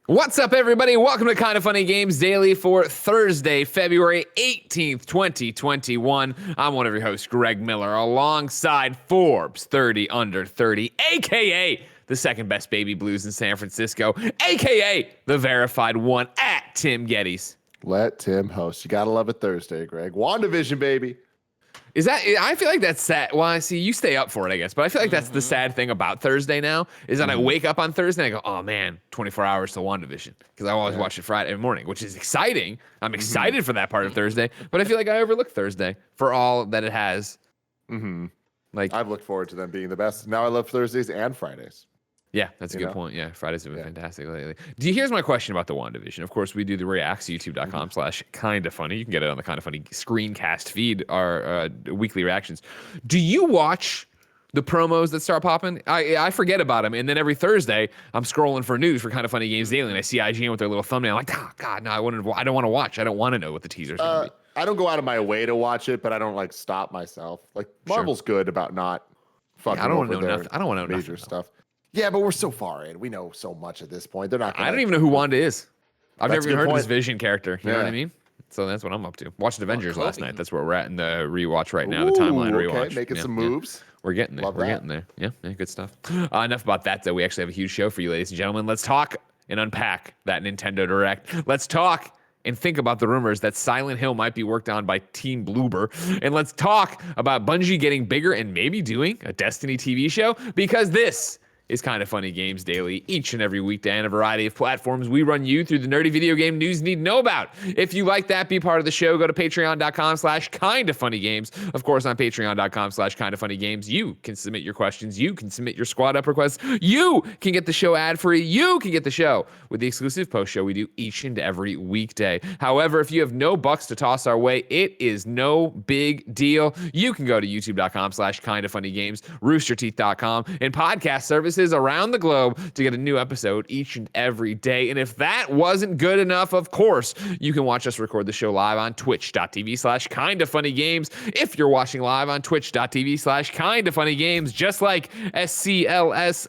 What's up, everybody? Welcome to Kind of Funny Games Daily for Thursday, February 18th, 2021. I'm one of your hosts, Greg Miller, alongside Forbes 30 Under 30, a.k.a. the second best baby blues in San Francisco, a.k.a. the verified one at Tim Geddes. Let Tim host. You gotta love it Thursday, Greg. WandaVision, baby. Is that, I feel like that's sad. Well, I see you stay up for it, I guess, but I feel like that's the sad thing about Thursday now is that I wake up on Thursday and I go, oh man, 24 hours to WandaVision. Because I always watch it Friday morning, which is exciting. I'm excited for that part of Thursday, but I feel like I overlook Thursday for all that it has. Like I've looked forward to them being the best. Now I love Thursdays and Fridays. Yeah, that's a good point. Yeah, Fridays have been fantastic lately. Here's my question about the WandaVision. Of course, we do the reacts, youtube.com/kindafunny. You can get it on the Kinda Funny screencast feed, our weekly reactions. Do you watch the promos that start popping? I forget about them, and then every Thursday, I'm scrolling for news for Kinda Funny Games Daily, and I see IGN with their little thumbnail. I'm like, oh, God, no, I don't want to watch. I don't want to know what the teaser's going to be. I don't go out of my way to watch it, but I don't, stop myself. Marvel's good about not fucking I don't want over to know their nothing. I don't want to know major nothing. stuff. Yeah, but we're so far in. We know so much at this point. They're not gonna, I don't even know who Wanda is. I've never That's a even good heard of this point. Vision character. You know what I mean? So that's what I'm up to. Watched Avengers last night. That's where we're at in the rewatch right now, the timeline rewatch. Okay, making some moves. We're getting there. Love We're that. getting there. Yeah, good stuff. Enough about that, though. We actually have a huge show for you, ladies and gentlemen. Let's talk and unpack that Nintendo Direct. Let's talk and think about the rumors that Silent Hill might be worked on by Team Bloober. And let's talk about Bungie getting bigger and maybe doing a Destiny TV show, because this is Kinda Funny Games Daily, each and every weekday on a variety of platforms. We run you through the nerdy video game news you need to know about. If you like that, be part of the show. Go to patreon.com/kindafunnygames. Of course, on patreon.com/kindafunnygames, you can submit your questions. You can submit your squad up requests. You can get the show ad-free. You can get the show with the exclusive post show we do each and every weekday. However, if you have no bucks to toss our way, it is no big deal. You can go to youtube.com/kindafunnygames, roosterteeth.com, and podcast services around the globe to get a new episode each and every day. And if that wasn't good enough, of course, you can watch us record the show live on twitch.tv/kindafunnygames. If you're watching live on twitch.tv/kindafunnygames, just like SCLS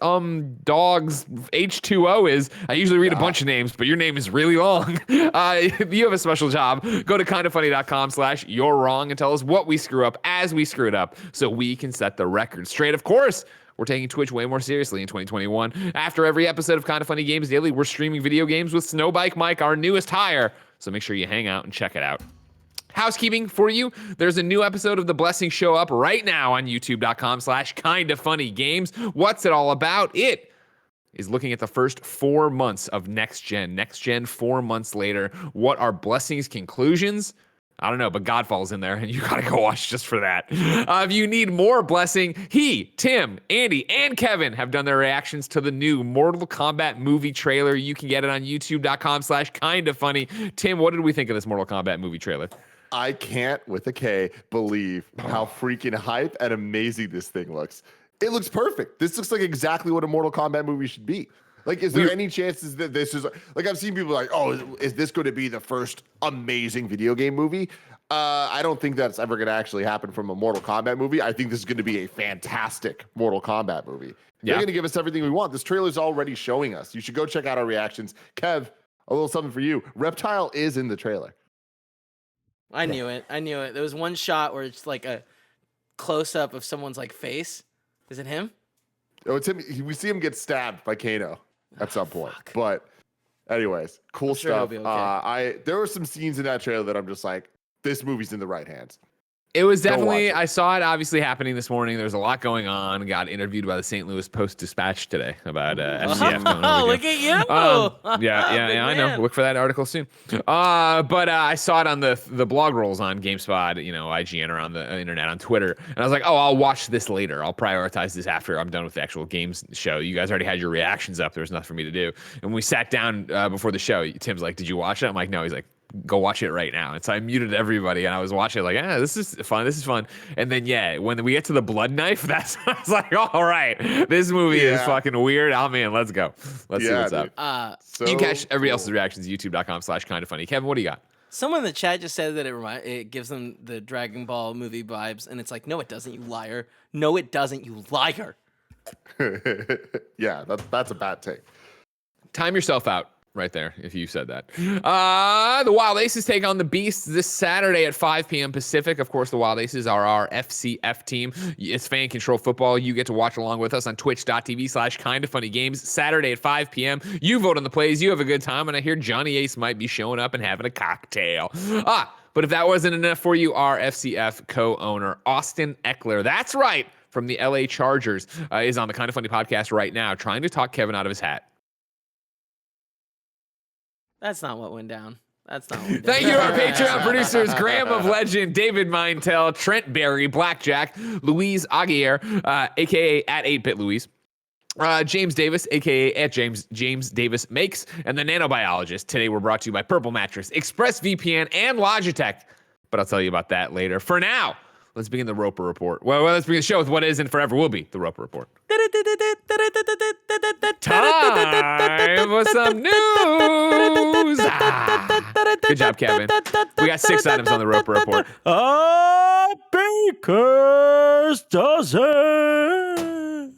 dogs H2O is, I usually read a bunch of names, but your name is really long. If you have a special job, go to kindafunny.com/you're wrong and tell us what we screw up as we screw it up so we can set the record straight. Of course, we're taking Twitch way more seriously in 2021. After every episode of Kinda Funny Games Daily, we're streaming video games with Snowbike Mike, our newest hire. So make sure you hang out and check it out. Housekeeping for you. There's a new episode of The Blessing Show up right now on youtube.com/kindafunnygames. What's it all about? It is looking at the first 4 months of Next Gen. 4 months later. What are Blessing's conclusions? I don't know, but Godfall's in there, and you gotta go watch just for that. If you need more Blessing, he, Tim, Andy, and Kevin have done their reactions to the new Mortal Kombat movie trailer. You can get it on youtube.com/kindafunny. Tim, what did we think of this Mortal Kombat movie trailer? I can't, with a K, believe how freaking hype and amazing this thing looks. It looks perfect. This looks like exactly what a Mortal Kombat movie should be. Is there any chances that this is I've seen people is this going to be the first amazing video game movie? I don't think that's ever going to actually happen from a Mortal Kombat movie. I think this is going to be a fantastic Mortal Kombat movie. They're going to give us everything we want. This trailer's already showing us. You should go check out our reactions. Kev, a little something for you. Reptile is in the trailer. I knew it. There was one shot where it's like a close-up of someone's face. Is it him? Oh, it's him. We see him get stabbed by Kano at some point. But anyways, cool stuff. It'll be okay. There were some scenes in that trailer that I'm just like, this movie's in the right hands. It was definitely, I saw it obviously happening this morning. There was a lot going on. Got interviewed by the St. Louis Post-Dispatch today about FCF. Oh, look at you. Yeah, I know. Look for that article soon. But I saw it on the blog rolls on GameSpot, IGN, or on the internet, on Twitter. And I was like, oh, I'll watch this later. I'll prioritize this after I'm done with the actual games show. You guys already had your reactions up. There was nothing for me to do. And when we sat down before the show, Tim's like, did you watch it? I'm like, no. He's like, go watch it right now. And so I muted everybody and I was watching it this is fun. And then, when we get to the blood knife, I was like, all right, this movie is fucking weird. Oh man, let's go. Let's see what's up. You can catch everybody else's reactions, youtube.com/kindafunny. Kevin, what do you got? Someone in the chat just said that it gives them the Dragon Ball movie vibes. And it's like, no, it doesn't, you liar. No, it doesn't, you liar. Yeah, that's a bad take. Time yourself out right there if you said that. The Wild Aces take on the Beasts this Saturday at 5 p.m. Pacific. Of course, the Wild Aces are our FCF team. It's fan control football. You get to watch along with us on twitch.tv/kindafunnygames Saturday at 5 p.m. You vote on the plays. You have a good time, and I hear Johnny Ace might be showing up and having a cocktail. But if that wasn't enough for you, our FCF co-owner, Austin Ekler, that's right, from the LA Chargers, is on the Kinda Funny podcast right now trying to talk Kevin out of his hat. That's not what went down. That's not what went down. Thank you, our Patreon producers, Graham of Legend, David Mintel, Trent Berry, Blackjack, Louise Aguirre, a.k.a. at 8-Bit Louise, James Davis, a.k.a. at James Davis Makes, and the Nanobiologist. Today, we're brought to you by Purple Mattress, ExpressVPN, and Logitech. But I'll tell you about that later. For now, let's begin the Roper Report. Well, let's begin the show with what is and forever will be the Roper Report. Time for some news. Good job, Kevin. We got 6 items on the Roper Report. Bankhurst does it.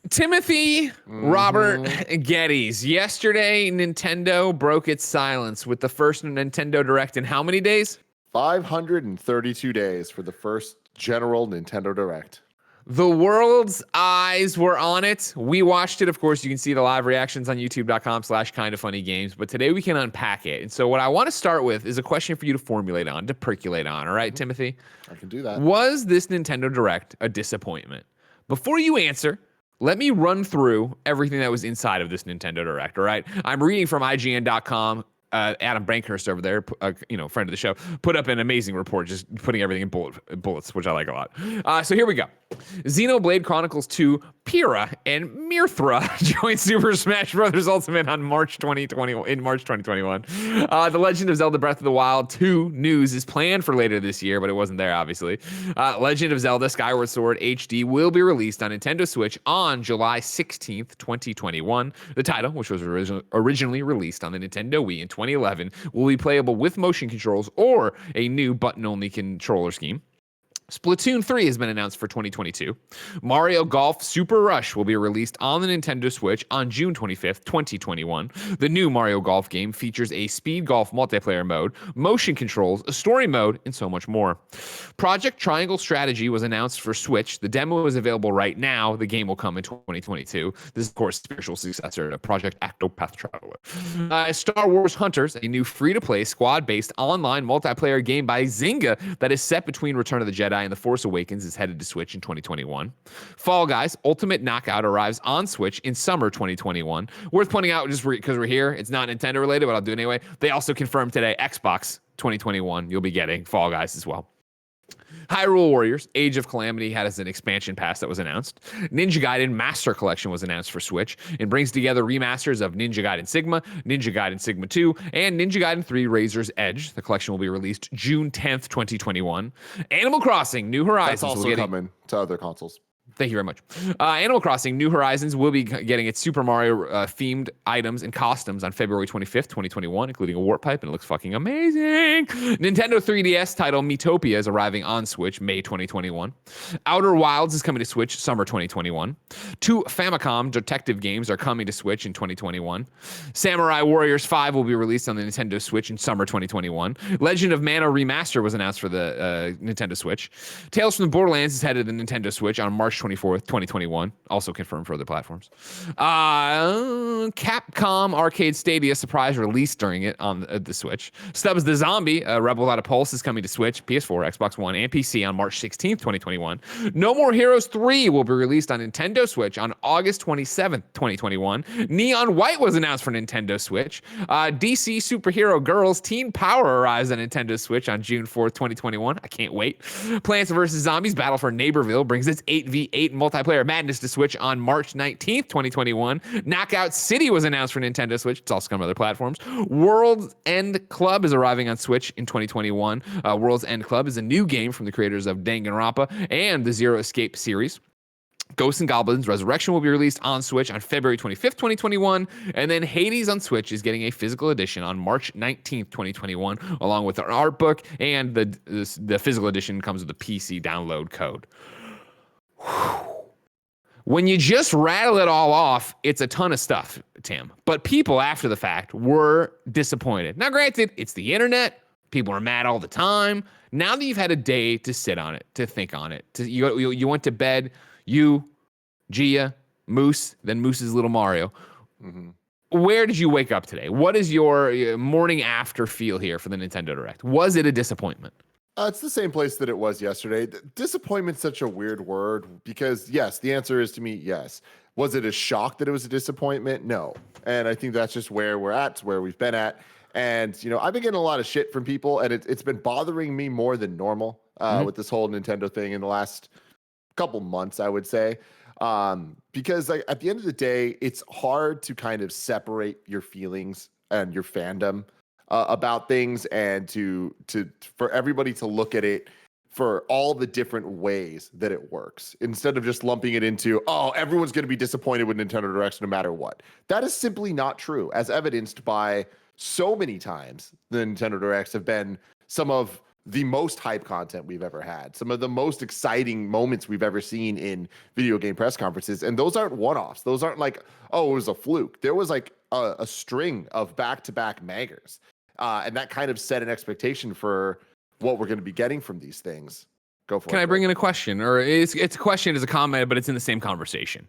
Timothy Robert Geddes. Yesterday, Nintendo broke its silence with the first Nintendo Direct in how many days? 532 days for the first general Nintendo Direct. The world's eyes were on it. We watched it. Of course, you can see the live reactions on youtube.com/kindafunnygames. But today we can unpack it. And so what I want to start with is a question for you to formulate on, to percolate on. All right, Timothy? I can do that. Was this Nintendo Direct a disappointment? Before you answer, let me run through everything that was inside of this Nintendo Direct, all right? I'm reading from IGN.com. Adam Bankhurst over there, friend of the show, put up an amazing report, just putting everything in bullets, which I like a lot. So here we go. Xenoblade Chronicles 2, Pyrrha, and Mirthra joined Super Smash Bros. Ultimate on March 2021. The Legend of Zelda Breath of the Wild 2 news is planned for later this year, but it wasn't there, obviously. Legend of Zelda Skyward Sword HD will be released on Nintendo Switch on July 16th, 2021. The title, which was originally released on the Nintendo Wii in 2011, will be playable with motion controls or a new button-only controller scheme. Splatoon 3 has been announced for 2022. Mario Golf Super Rush will be released on the Nintendo Switch on June 25th, 2021. The new Mario Golf game features a speed golf multiplayer mode, motion controls, a story mode, and so much more. Project Triangle Strategy was announced for Switch. The demo is available right now. The game will come in 2022. This is, of course, spiritual successor to Project Octopath Traveler. Star Wars Hunters, a new free-to-play squad-based online multiplayer game by Zynga that is set between Return of the Jedi and The Force Awakens, is headed to Switch in 2021. Fall Guys Ultimate Knockout arrives on Switch in summer 2021. Worth pointing out, just because we're here, it's not Nintendo related, but I'll do it anyway. They also confirmed today Xbox 2021. You'll be getting Fall Guys as well. Hyrule Warriors Age of Calamity had as an expansion pass that was announced. Ninja Gaiden Master Collection was announced for Switch and brings together remasters of Ninja Gaiden Sigma, Ninja Gaiden Sigma 2, and Ninja Gaiden 3 Razor's Edge. The collection will be released June 10th, 2021. Animal Crossing New Horizons. That's also coming to other consoles. Thank you very much. Animal Crossing New Horizons will be getting its Super Mario themed items and costumes on February 25th, 2021, including a warp pipe, and it looks fucking amazing. Nintendo 3DS title Miitopia is arriving on Switch May 2021. Outer Wilds is coming to Switch summer 2021. 2 Famicom detective games are coming to Switch in 2021. Samurai Warriors 5 will be released on the Nintendo Switch in summer 2021. Legend of Mana Remaster was announced for the Nintendo Switch. Tales from the Borderlands is headed to the Nintendo Switch on March 24th, 2021. Also confirmed for other platforms. Capcom Arcade Stadia surprise release during it on the Switch. Stubbs the Zombie, Rebel Without a Pulse, is coming to Switch, PS4, Xbox One, and PC on March 16th, 2021. No More Heroes 3 will be released on Nintendo Switch on August 27th, 2021. Neon White was announced for Nintendo Switch. DC Superhero Girls Teen Power arrives on Nintendo Switch on June 4th, 2021. I can't wait. Plants vs. Zombies Battle for Neighborville brings its 8v8 multiplayer madness to Switch on March 19th, 2021. Knockout City was announced for Nintendo Switch. It's also coming on other platforms. World's End Club is arriving on Switch in 2021. World's End Club is a new game from the creators of Danganronpa and the Zero Escape series. Ghosts and Goblins Resurrection will be released on Switch on February 25th, 2021. And then Hades on Switch is getting a physical edition on March 19th, 2021, along with an art book, and the physical edition comes with a PC download code. When you just rattle it all off, it's a ton of stuff, Tim. But people after the fact were disappointed. Now, granted, it's the internet. People are mad all the time. Now that you've had a day to sit on it, to think on it, you went to bed, you, Gia, Moose, then Moose's little Mario. Mm-hmm. Where did you wake up today? What is your morning after feel here for the Nintendo Direct? Was it a disappointment? It's the same place that it was yesterday. Disappointment's such a weird word because, yes, the answer is to me, yes. Was it a shock that it was a disappointment? No. And I think that's just where we're at, where we've been at. And, I've been getting a lot of shit from people, and it's been bothering me more than normal with this whole Nintendo thing in the last couple months, I would say. Because at the end of the day, it's hard to kind of separate your feelings and your fandom about things, and for everybody to look at it for all the different ways that it works, instead of just lumping it into, oh, everyone's going to be disappointed with Nintendo Directs no matter what. That is simply not true, as evidenced by so many times the Nintendo Directs have been some of the most hype content we've ever had, some of the most exciting moments we've ever seen in video game press conferences. And those aren't one-offs. Those aren't like, oh, it was a fluke. There was like a string of back-to-back bangers. And that kind of set an expectation for what we're going to be getting from these things. Go for it. Can I bring in a question? Or it's a question as a comment, but it's in the same conversation.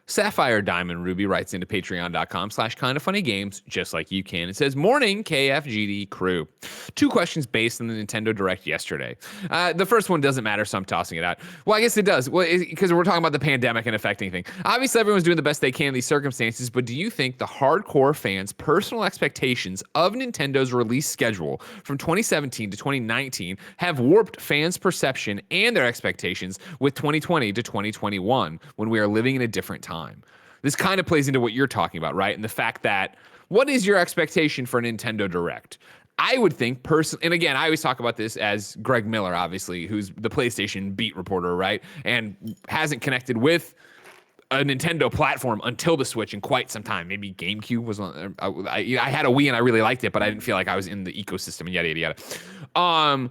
Sapphire Diamond Ruby writes into patreon.com/kindafunnygames, just like you can. It says, morning, KFGD crew. 2 questions based on the Nintendo Direct yesterday. The first one doesn't matter, so I'm tossing it out. Well, I guess it does, because we're talking about the pandemic and affecting things. Obviously, everyone's doing the best they can in these circumstances, but do you think the hardcore fans' personal expectations of Nintendo's release schedule from 2017 to 2019 have warped fans' perception and their expectations with 2020 to 2021, when we are living in a different time? This kind of plays into what you're talking about, right? And the fact that, what is your expectation for a Nintendo Direct? I would think personally, and again, I always talk about this as Greg Miller, obviously, who's the PlayStation beat reporter, right? And hasn't connected with a Nintendo platform until the Switch in quite some time. Maybe GameCube was on. I had a Wii and I really liked it, but I didn't feel like I was in the ecosystem and yada, yada, yada.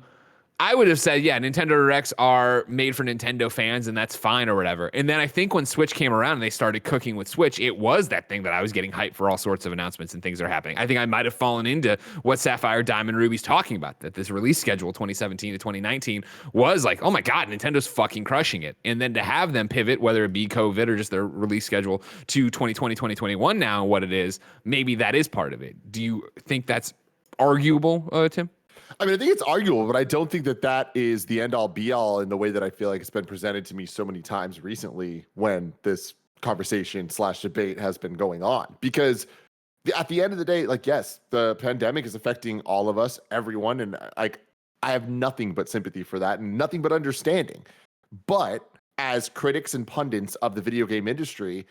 I would have said, yeah, Nintendo Directs are made for Nintendo fans, and that's fine or whatever. And then I think when Switch came around and they started cooking with Switch, it was that thing that I was getting hyped for all sorts of announcements and things that are happening. I think I might have fallen into what Sapphire Diamond Ruby's talking about, that this release schedule 2017 to 2019 was like, oh my God, Nintendo's fucking crushing it. And then to have them pivot, whether it be COVID or just their release schedule, to 2020, 2021 now, what it is, maybe that is part of it. Do you think that's arguable, Tim? I mean, I think it's arguable, but I don't think that is the end all be all in the way that I feel like it's been presented to me so many times recently when this conversation / debate has been going on. Because at the end of the day, like, yes, the pandemic is affecting all of us, everyone. And like, I have nothing but sympathy for that and nothing but understanding. But as critics and pundits of the video game industry,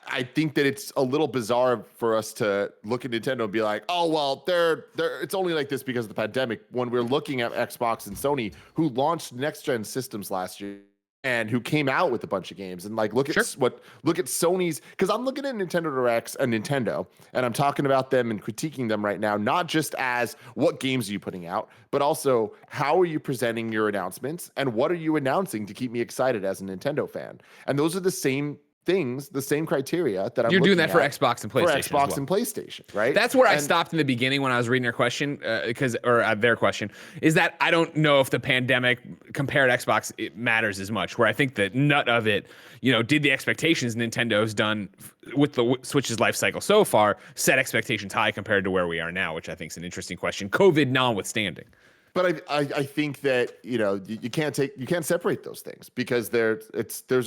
I think that it's a little bizarre for us to look at Nintendo and be like, oh, well, it's only like this because of the pandemic, when we're looking at Xbox and Sony, who launched next-gen systems last year and who came out with a bunch of games. And like, look at Sony's, because I'm looking at Nintendo Directs and Nintendo, and I'm talking about them and critiquing them right now, not just as what games are you putting out, but also how are you presenting your announcements and what are you announcing to keep me excited as a Nintendo fan? And those are the same things, the same criteria that I'm You're doing that for Xbox and PlayStation. For Xbox and PlayStation, right? That's where I stopped in the beginning when I was reading your question, their question, is that I don't know if the pandemic compared to Xbox, it matters as much, where I think the nut of it, did the expectations Nintendo's done with the Switch's life cycle so far set expectations high compared to where we are now, which I think is an interesting question, COVID notwithstanding. But I think that you can't separate those things, because there's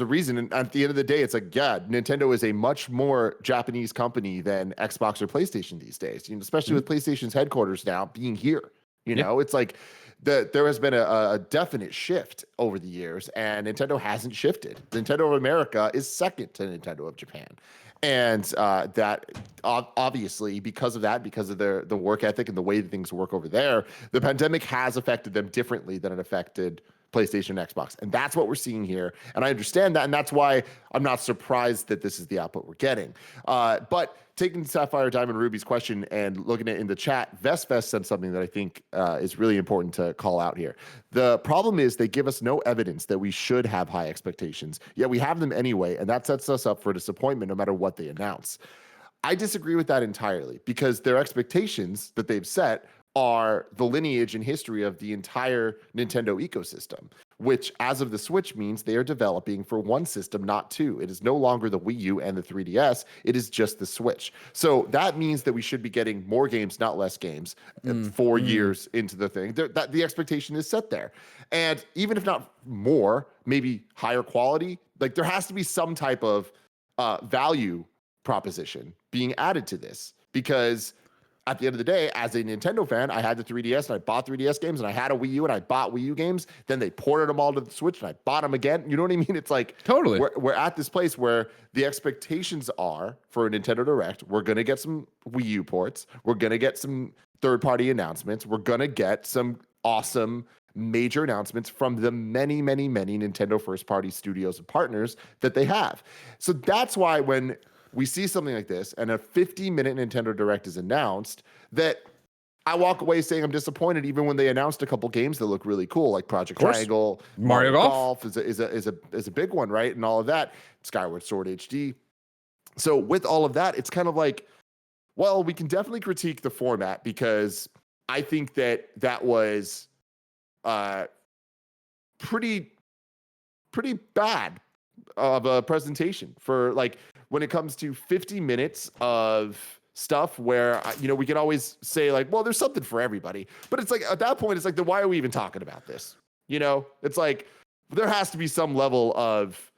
a reason, and at the end of the day, it's like, yeah, Nintendo is a much more Japanese company than Xbox or PlayStation these days. Especially with PlayStation's headquarters now being here. It's like there has been a definite shift over the years, and Nintendo hasn't shifted. Nintendo of America is second to Nintendo of Japan. And that obviously, because of the work ethic and the way that things work over there, the pandemic has affected them differently than it affected PlayStation and Xbox. And that's what we're seeing here. And I understand that. And that's why I'm not surprised that this is the output we're getting. But taking Sapphire Diamond Ruby's question and looking at it in the chat, Vest said something that I think is really important to call out here. The problem is they give us no evidence that we should have high expectations, yet we have them anyway. And that sets us up for disappointment no matter what they announce. I disagree with that entirely because their expectations that they've set are the lineage and history of the entire Nintendo ecosystem, which as of the Switch means they are developing for one system, not two. It is no longer the Wii U and the 3DS. It is just the Switch. So that means that we should be getting more games, not less games, 4 years into the thing. That the expectation is set there. And even if not more, maybe higher quality, like there has to be some type of value proposition being added to this because at the end of the day, as a Nintendo fan, I had the 3DS and I bought 3DS games and I had a Wii U and I bought Wii U games. Then they ported them all to the Switch and I bought them again. You know what I mean? It's like totally. We're at this place where the expectations are for a Nintendo Direct. We're going to get some Wii U ports. We're going to get some third-party announcements. We're going to get some awesome major announcements from the many, many, many Nintendo first-party studios and partners that they have. So that's why when we see something like this and a 50-minute Nintendo Direct is announced, that I walk away saying I'm disappointed even when they announced a couple games that look really cool, like Project Triangle, Mario Golf is a big one, right? And all of that, Skyward Sword HD. So with all of that, it's kind of like, well, we can definitely critique the format because I think that was pretty bad of a presentation for like when it comes to 50 minutes of stuff where, we can always say like, well, there's something for everybody. But it's like, at that point, it's like, then why are we even talking about this? It's like, there has to be some level of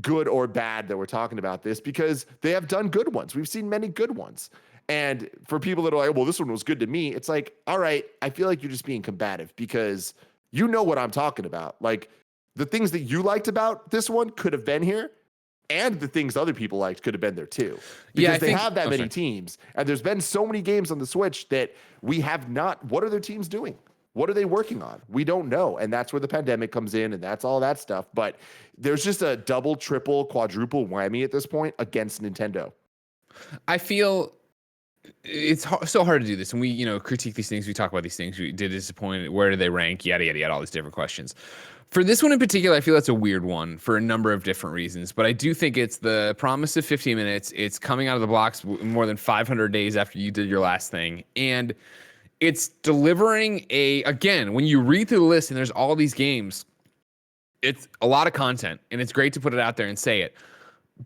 good or bad that we're talking about this because they have done good ones. We've seen many good ones. And for people that are like, well, this one was good to me, it's like, all right, I feel like you're just being combative because you know what I'm talking about. Like, the things that you liked about this one could have been here, and the things other people liked could have been there too. Because they have that many teams, and there's been so many games on the Switch that we have not. What are their teams doing? What are they working on? We don't know. And that's where the pandemic comes in, and that's all that stuff. But there's just a double, triple, quadruple whammy at this point against Nintendo. I feel it's so hard to do this. And we, critique these things. We talk about these things. We did disappointed. Where do they rank? Yada, yada, yada, all these different questions. For this one in particular, I feel that's a weird one for a number of different reasons. But I do think it's the promise of 15 minutes. It's coming out of the blocks more than 500 days after you did your last thing. And it's delivering again, when you read through the list and there's all these games, it's a lot of content. And it's great to put it out there and say it.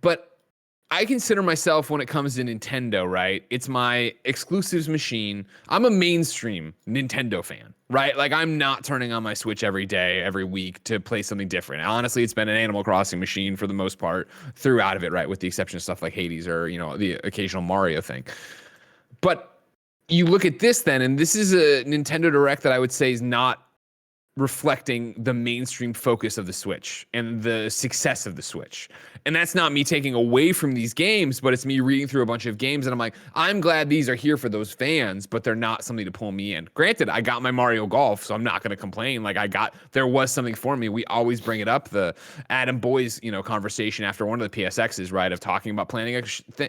But I consider myself, when it comes to Nintendo, right? It's my exclusives machine. I'm a mainstream Nintendo fan, right? Like, I'm not turning on my Switch every day, every week to play something different. Honestly, it's been an Animal Crossing machine for the most part throughout of it, right? With the exception of stuff like Hades or, the occasional Mario thing. But you look at this then, and this is a Nintendo Direct that I would say is not reflecting the mainstream focus of the Switch and the success of the Switch. And that's not me taking away from these games, but it's me reading through a bunch of games and I'm like, I'm glad these are here for those fans, but they're not something to pull me in. Granted, I got my Mario Golf, so I'm not going to complain. Like, there was something for me. We always bring it up, the Adam Boyes, conversation after one of the PSXs, right, of talking about planning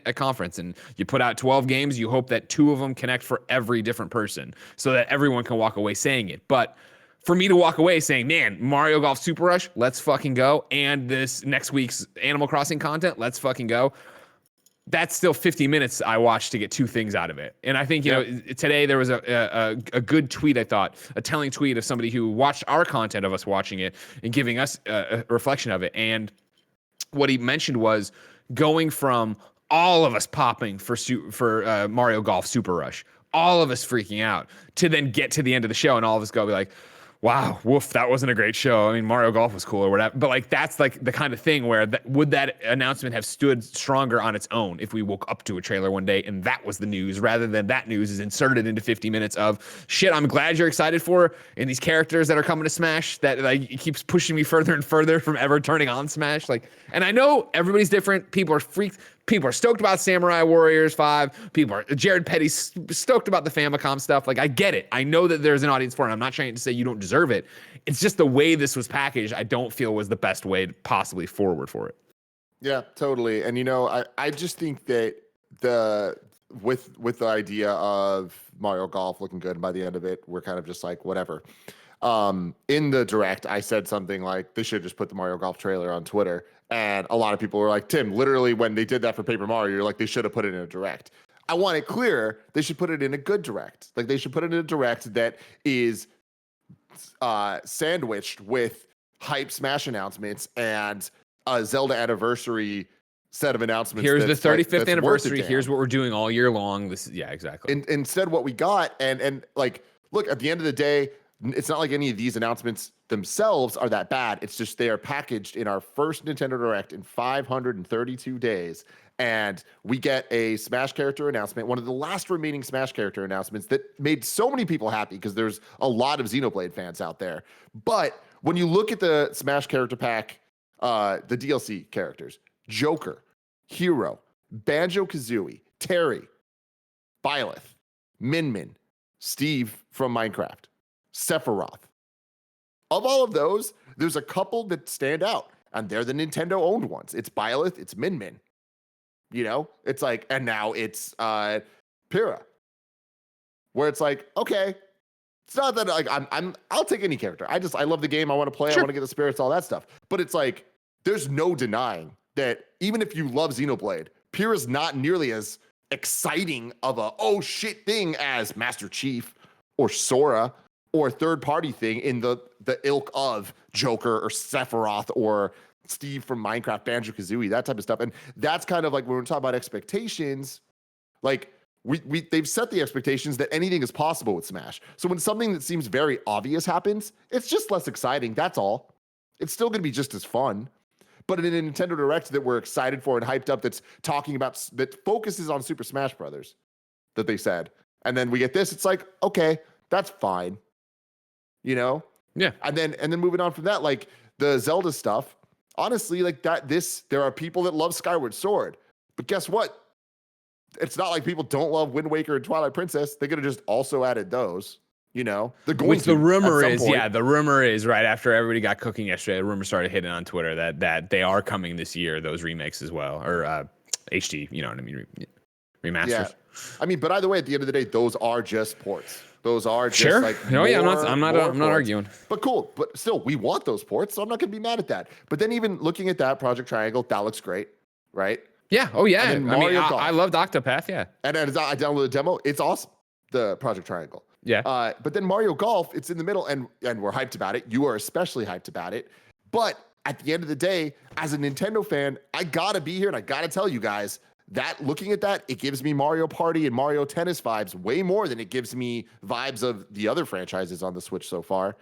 a conference, and you put out 12 games, you hope that 2 of them connect for every different person so that everyone can walk away saying it. But for me to walk away saying, man, Mario Golf Super Rush, let's fucking go. And this next week's Animal Crossing content, let's fucking go. That's still 50 minutes I watched to get 2 things out of it. And I think, today there was a good tweet, I thought, a telling tweet of somebody who watched our content of us watching it and giving us a reflection of it. And what he mentioned was going from all of us popping for Mario Golf Super Rush, all of us freaking out, to then get to the end of the show and all of us go be like, wow, woof, that wasn't a great show. I mean, Mario Golf was cool or whatever. But like, that's like the kind of thing where would that announcement have stood stronger on its own if we woke up to a trailer one day and that was the news, rather than that news is inserted into 50 minutes of shit I'm glad you're excited for, and these characters that are coming to Smash that like it keeps pushing me further and further from ever turning on Smash. Like, and I know everybody's different. People are freaked. People are stoked about Samurai Warriors 5. Jared Petty's stoked about the Famicom stuff. Like, I get it. I know that there's an audience for it. I'm not trying to say you don't deserve it. It's just the way this was packaged, I don't feel was the best way to possibly forward for it. Yeah, totally. And I just think that with the idea of Mario Golf looking good, and by the end of it, we're kind of just like, whatever. In the direct, I said something like, they should just put the Mario Golf trailer on Twitter. And a lot of people were like, Tim, literally when they did that for Paper Mario, you're like, they should have put it in a direct. I want it clear. They should put it in a good direct. Like, they should put it in a direct that is sandwiched with hype Smash announcements and a Zelda anniversary set of announcements. Here's the 35th anniversary. Here's what we're doing all year long. Yeah, exactly. Instead, what we got, and like, look, at the end of the day, it's not like any of these announcements themselves are that bad. It's just they are packaged in our first Nintendo Direct in 532 days. And we get a Smash character announcement, one of the last remaining Smash character announcements that made so many people happy because there's a lot of Xenoblade fans out there. But when you look at the Smash character pack, the DLC characters, Joker, Hero, Banjo-Kazooie, Terry, Byleth, Min, Steve from Minecraft, Sephiroth. Of all of those, there's a couple that stand out, and they're the Nintendo-owned ones. It's Byleth, it's Min. It's like, and now it's Pyrrha, where it's like, okay, it's not that like I'll take any character. I love the game. I want to play. Sure. I want to get the spirits, all that stuff. But it's like, there's no denying that even if you love Xenoblade, Pyrrha's not nearly as exciting of a oh shit thing as Master Chief or Sora or third-party thing in the ilk of Joker or Sephiroth or Steve from Minecraft, Banjo-Kazooie, that type of stuff. And that's kind of like when we're talking about expectations, like they've set the expectations that anything is possible with Smash. So when something that seems very obvious happens, it's just less exciting. That's all. It's still going to be just as fun. But in a Nintendo Direct that we're excited for and hyped up, that's talking about, that focuses on Super Smash Brothers, that they said. And then we get this, it's like, okay, that's fine. Yeah. And then moving on from that, like the Zelda stuff, honestly, like there are people that love Skyward Sword, but guess what? It's not like people don't love Wind Waker and Twilight Princess. They could have just also added those, They're going Which to, the rumor is right after everybody got cooking yesterday, the rumor started hitting on Twitter that they are coming this year, those remakes as well, or HD, you know what I mean? Remasters. Yeah. I mean, but either way, at the end of the day, those are just ports. Those are just sure. like I'm not arguing. But cool. But still, we want those ports, so I'm not going to be mad at that. But then even looking at that Project Triangle, that looks great, right? Yeah. Oh yeah. I loved Octopath. Yeah. And as I downloaded the demo, it's awesome. The Project Triangle. Yeah. But then Mario Golf, it's in the middle, and we're hyped about it. You are especially hyped about it. But at the end of the day, as a Nintendo fan, I gotta be here and I gotta tell you guys that looking at that, it gives me Mario Party and Mario Tennis vibes way more than it gives me vibes of the other franchises on the Switch so far.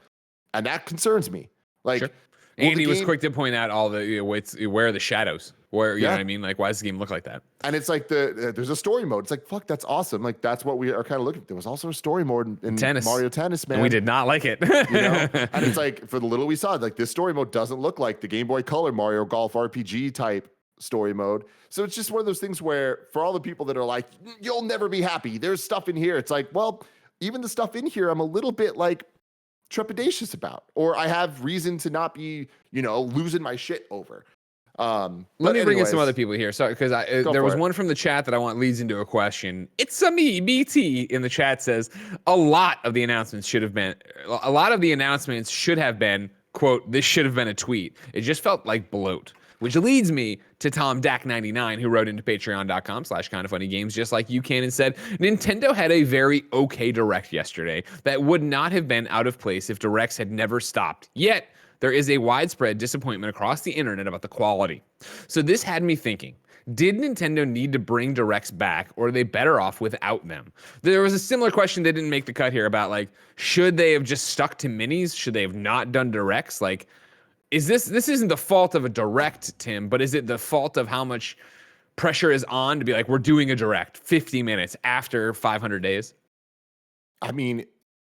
And that concerns me. Like, sure. Andy was quick to point out all the where are the shadows? Where you know what I mean? Like, why does the game look like that? And it's like there's a story mode. It's like, fuck, that's awesome. Like, that's what we are kind of looking. There was also a story mode in tennis. Mario Tennis, man. And we did not like it. And it's like, for the little we saw, like this story mode doesn't look like the Game Boy Color Mario Golf RPG type story mode. So it's just one of those things where for all the people that are like, you'll never be happy, there's stuff in here. It's like, well, even the stuff in here, I'm a little bit like trepidatious about, or I have reason to not be, losing my shit over. Let me bring in some other people here. Sorry, because there was one from the chat that I want leads into a question. It's a me, BT in the chat says a lot of the announcements should have been, quote, this should have been a tweet. It just felt like bloat. Which leads me to Tom Dak99, who wrote into patreon.com/kindoffunnygames, just like you can, and said, Nintendo had a very okay Direct yesterday that would not have been out of place if Directs had never stopped. Yet, there is a widespread disappointment across the internet about the quality. So this had me thinking, did Nintendo need to bring Directs back, or are they better off without them? There was a similar question that didn't make the cut here about, like, should they have just stuck to minis? Should they have not done Directs? Like, this isn't the fault of a Direct, Tim, but is it the fault of how much pressure is on to be like, we're doing a Direct 50 minutes after 500 days? I mean,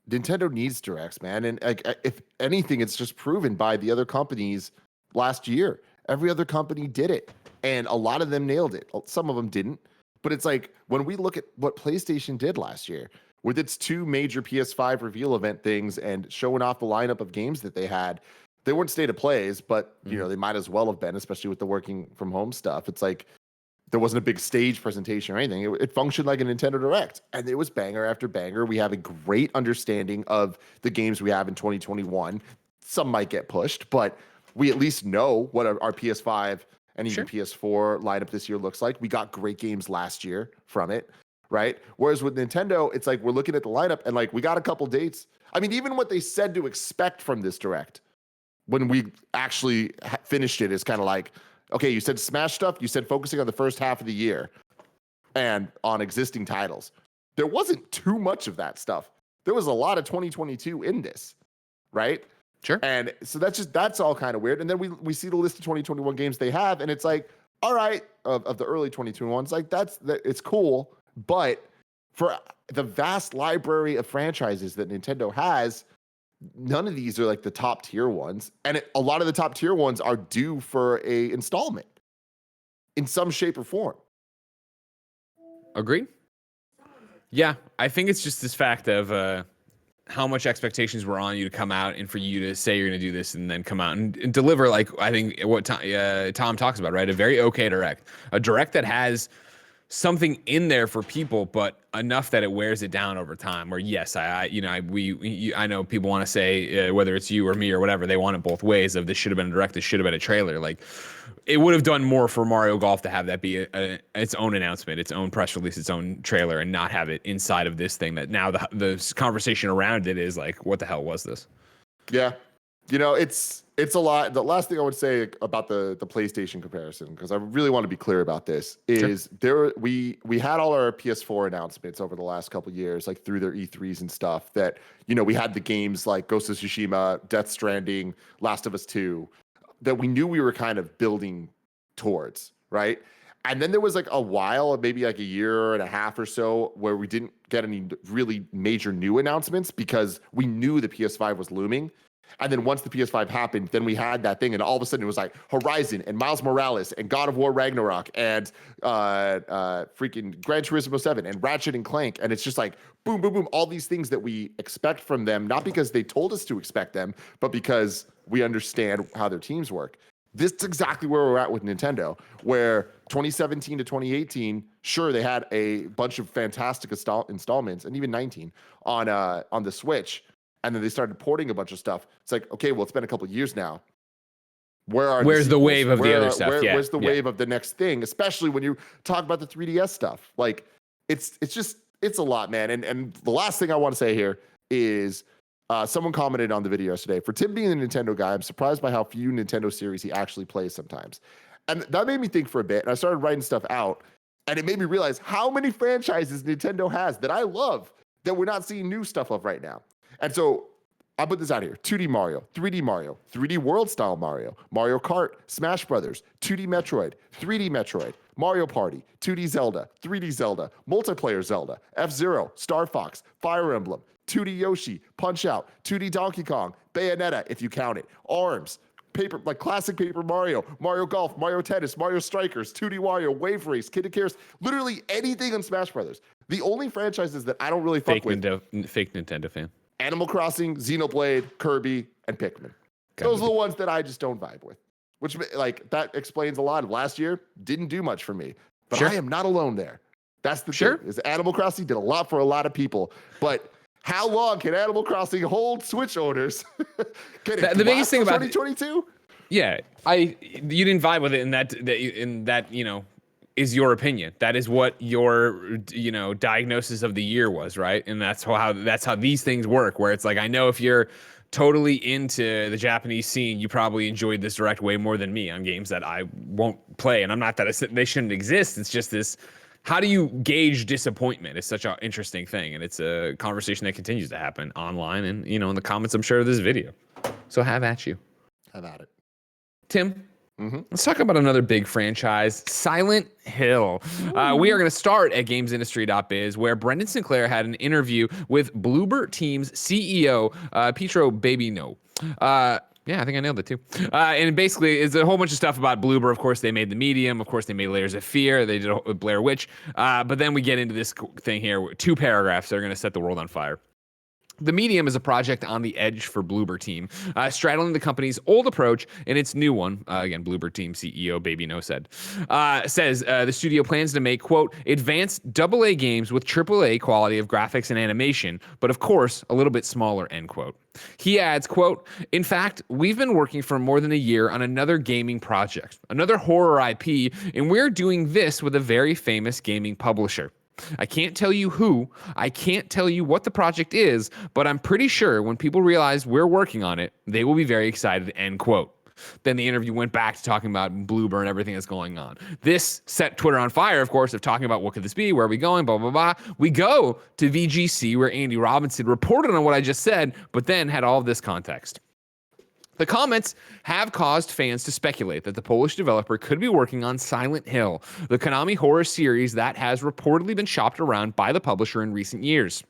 Nintendo needs Directs, man. And if anything, it's just proven by the other companies last year. Every other company did it, and a lot of them nailed it. Some of them didn't. But it's like when we look at what PlayStation did last year with its 2 major PS5 reveal event things and showing off the lineup of games that they had, they weren't state of plays, but you know, they might as well have been, especially with the working from home stuff. It's like there wasn't a big stage presentation or anything. It functioned like a Nintendo Direct, and it was banger after banger. We have a great understanding of the games we have in 2021. Some might get pushed, but we at least know what our PS5 and even PS4 lineup this year looks like. We got great games last year from it, right? Whereas with Nintendo, it's like we're looking at the lineup and like we got a couple dates. I mean, even what they said to expect from this Direct when we actually finished it is kind of like, okay, you said Smash stuff, you said focusing on the first half of the year and on existing titles. There wasn't too much of that stuff. There was a lot of 2022 in this, right? Sure. And so that's all kind of weird. And then we see the list of 2021 games they have, and it's like, all right, of the early 2021s, like it's cool, but for the vast library of franchises that Nintendo has, none of these are like the top tier ones, and a lot of the top tier ones are due for a installment in some shape or form. Agreed. Yeah, I think it's just this fact of how much expectations were on you to come out and for you to say you're going to do this and then come out and deliver, like I think what Tom talks about, right? A very okay Direct. A Direct that has something in there for people, but enough that it wears it down over time. Or yes, I know people want to say whether it's you or me or whatever, they want it both ways. Of this should have been a Direct, this should have been a trailer. Like it would have done more for Mario Golf to have that be its own announcement, its own press release, its own trailer, and not have it inside of this thing that now the conversation around it is like, what the hell was this? Yeah. You know, it's a lot. The last thing I would say about the PlayStation comparison, because I really want to be clear about this, is we had all our PS4 announcements over the last couple of years, like through their E3s and stuff, that, you know, we had the games like Ghost of Tsushima, Death Stranding, Last of Us 2, that we knew we were kind of building towards, right? And then there was like a while, maybe like a year and a half or so, where we didn't get any really major new announcements because we knew the PS5 was looming. And then once the PS5 happened, then we had that thing, and all of a sudden it was like Horizon and Miles Morales and God of War Ragnarok and freaking Gran Turismo 7 and Ratchet and Clank, and it's just like boom, boom, boom, all these things that we expect from them, not because they told us to expect them, but because we understand how their teams work. This is exactly where we're at with Nintendo, where 2017 to 2018, sure, they had a bunch of fantastic installments, and even 19 on the Switch. And then they started porting a bunch of stuff. It's like, okay, well, it's been a couple of years now. Where's the wave of the other stuff? Where's the wave of the next thing? Especially when you talk about the 3DS stuff. Like, it's a lot, man. And the last thing I want to say here is someone commented on the video yesterday. For Tim being a Nintendo guy, I'm surprised by how few Nintendo series he actually plays sometimes. And that made me think for a bit. And I started writing stuff out. And it made me realize how many franchises Nintendo has that I love that we're not seeing new stuff of right now. And so I put this out here: 2D Mario, 3D World style Mario, Mario Kart, Smash Brothers, 2D Metroid, 3D Metroid, Mario Party, 2D Zelda, 3D Zelda, multiplayer Zelda, F-Zero, Star Fox, Fire Emblem, 2D Yoshi, Punch-Out, 2D Donkey Kong, Bayonetta, if you count it, ARMS, like classic Paper Mario, Mario Golf, Mario Tennis, Mario Strikers, 2D Wario, Wave Race, Kid Icarus, literally anything on Smash Brothers. The only franchises that I don't really fuck with. Fake Nintendo fan. Animal Crossing, Xenoblade, Kirby, and Pikmin. Those are the ones that I just don't vibe with. Which, like, that explains a lot of last year. Didn't do much for me. But I am not alone there. That's the thing. Is Animal Crossing did a lot for a lot of people. But how long can Animal Crossing hold Switch owners? The biggest thing about 2022? Yeah. You didn't vibe with it in that, you know, is your opinion. That is what your, you know, diagnosis of the year was, right? And that's how these things work, where it's like, I know if you're totally into the Japanese scene, you probably enjoyed this Direct way more than me on games that I won't play. And I'm not that they shouldn't exist. It's just this, how do you gauge disappointment? It's such an interesting thing. And it's a conversation that continues to happen online and, you know, in the comments, I'm sure, of this video. So have at you. Have at it. Tim, let's talk about another big franchise, Silent Hill. We are going to start at gamesindustry.biz, where Brendan Sinclair had an interview with Bloober Team's CEO, Pietro Babino. Yeah, I think I nailed it too. And basically, it's a whole bunch of stuff about Bloober. Of course, they made the Medium. Of course, they made Layers of Fear. They did Blair Witch. But then we get into this thing here, 2 paragraphs that are going to set the world on fire. The Medium is a project on the edge for Bloober Team, straddling the company's old approach and its new one. Again, Bloober Team CEO Baby No says the studio plans to make, quote, advanced AA games with AAA quality of graphics and animation, but of course, a little bit smaller, end quote. He adds, quote, in fact, we've been working for more than a year on another gaming project, another horror IP, and we're doing this with a very famous gaming publisher. I can't tell you who, I can't tell you what the project is, but I'm pretty sure when people realize we're working on it, they will be very excited, end quote. Then the interview went back to talking about Bloober and everything that's going on. This set Twitter on fire, of course, of talking about what could this be, where are we going, blah, blah, blah. We go to VGC where Andy Robinson reported on what I just said, but then had all of this context. The comments have caused fans to speculate that the Polish developer could be working on Silent Hill, the Konami horror series that has reportedly been shopped around by the publisher in recent years.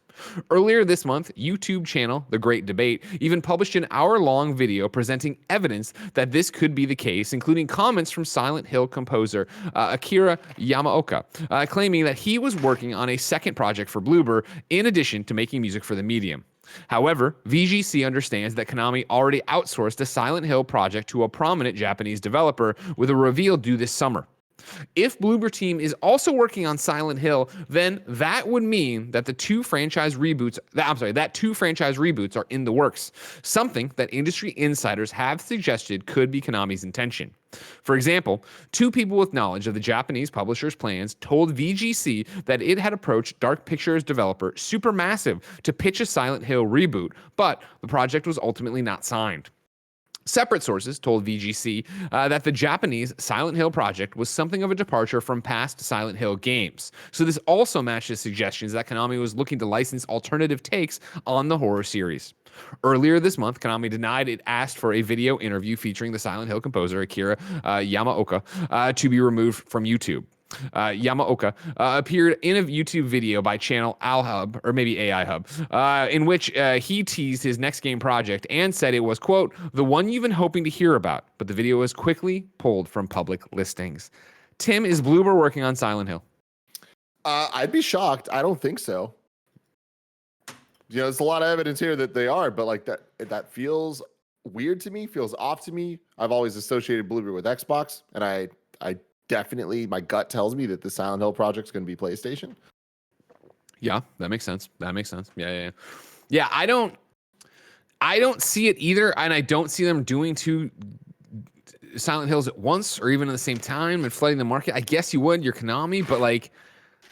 Earlier this month, YouTube channel The Great Debate even published an hour-long video presenting evidence that this could be the case, including comments from Silent Hill composer Akira Yamaoka, claiming that he was working on a second project for Bloober in addition to making music for the Medium. However, VGC understands that Konami already outsourced a Silent Hill project to a prominent Japanese developer with a reveal due this summer. If Bloober Team is also working on Silent Hill, then that would mean that two franchise reboots are in the works, something that industry insiders have suggested could be Konami's intention. For example, 2 people with knowledge of the Japanese publisher's plans told VGC that it had approached Dark Pictures developer Supermassive to pitch a Silent Hill reboot, but the project was ultimately not signed. Separate sources told VGC that the Japanese Silent Hill project was something of a departure from past Silent Hill games. So this also matches suggestions that Konami was looking to license alternative takes on the horror series. Earlier this month, Konami denied it asked for a video interview featuring the Silent Hill composer Akira Yamaoka to be removed from YouTube. Yamaoka appeared in a YouTube video by channel AlHub, or maybe AI Hub, in which he teased his next game project and said it was, quote, the one you've been hoping to hear about, but the video was quickly pulled from public listings. Tim, is Bloober working on Silent Hill? I'd be shocked. I don't think so. You know, there's a lot of evidence here that they are, but like that feels weird to me, feels off to me. I've always associated Bloober with Xbox, and I definitely, my gut tells me that the Silent Hill project's going to be PlayStation. Yeah, that makes sense. Yeah. I don't see it either, and I don't see them doing 2 Silent Hills at once or even at the same time and flooding the market. I guess you would. You're Konami, but like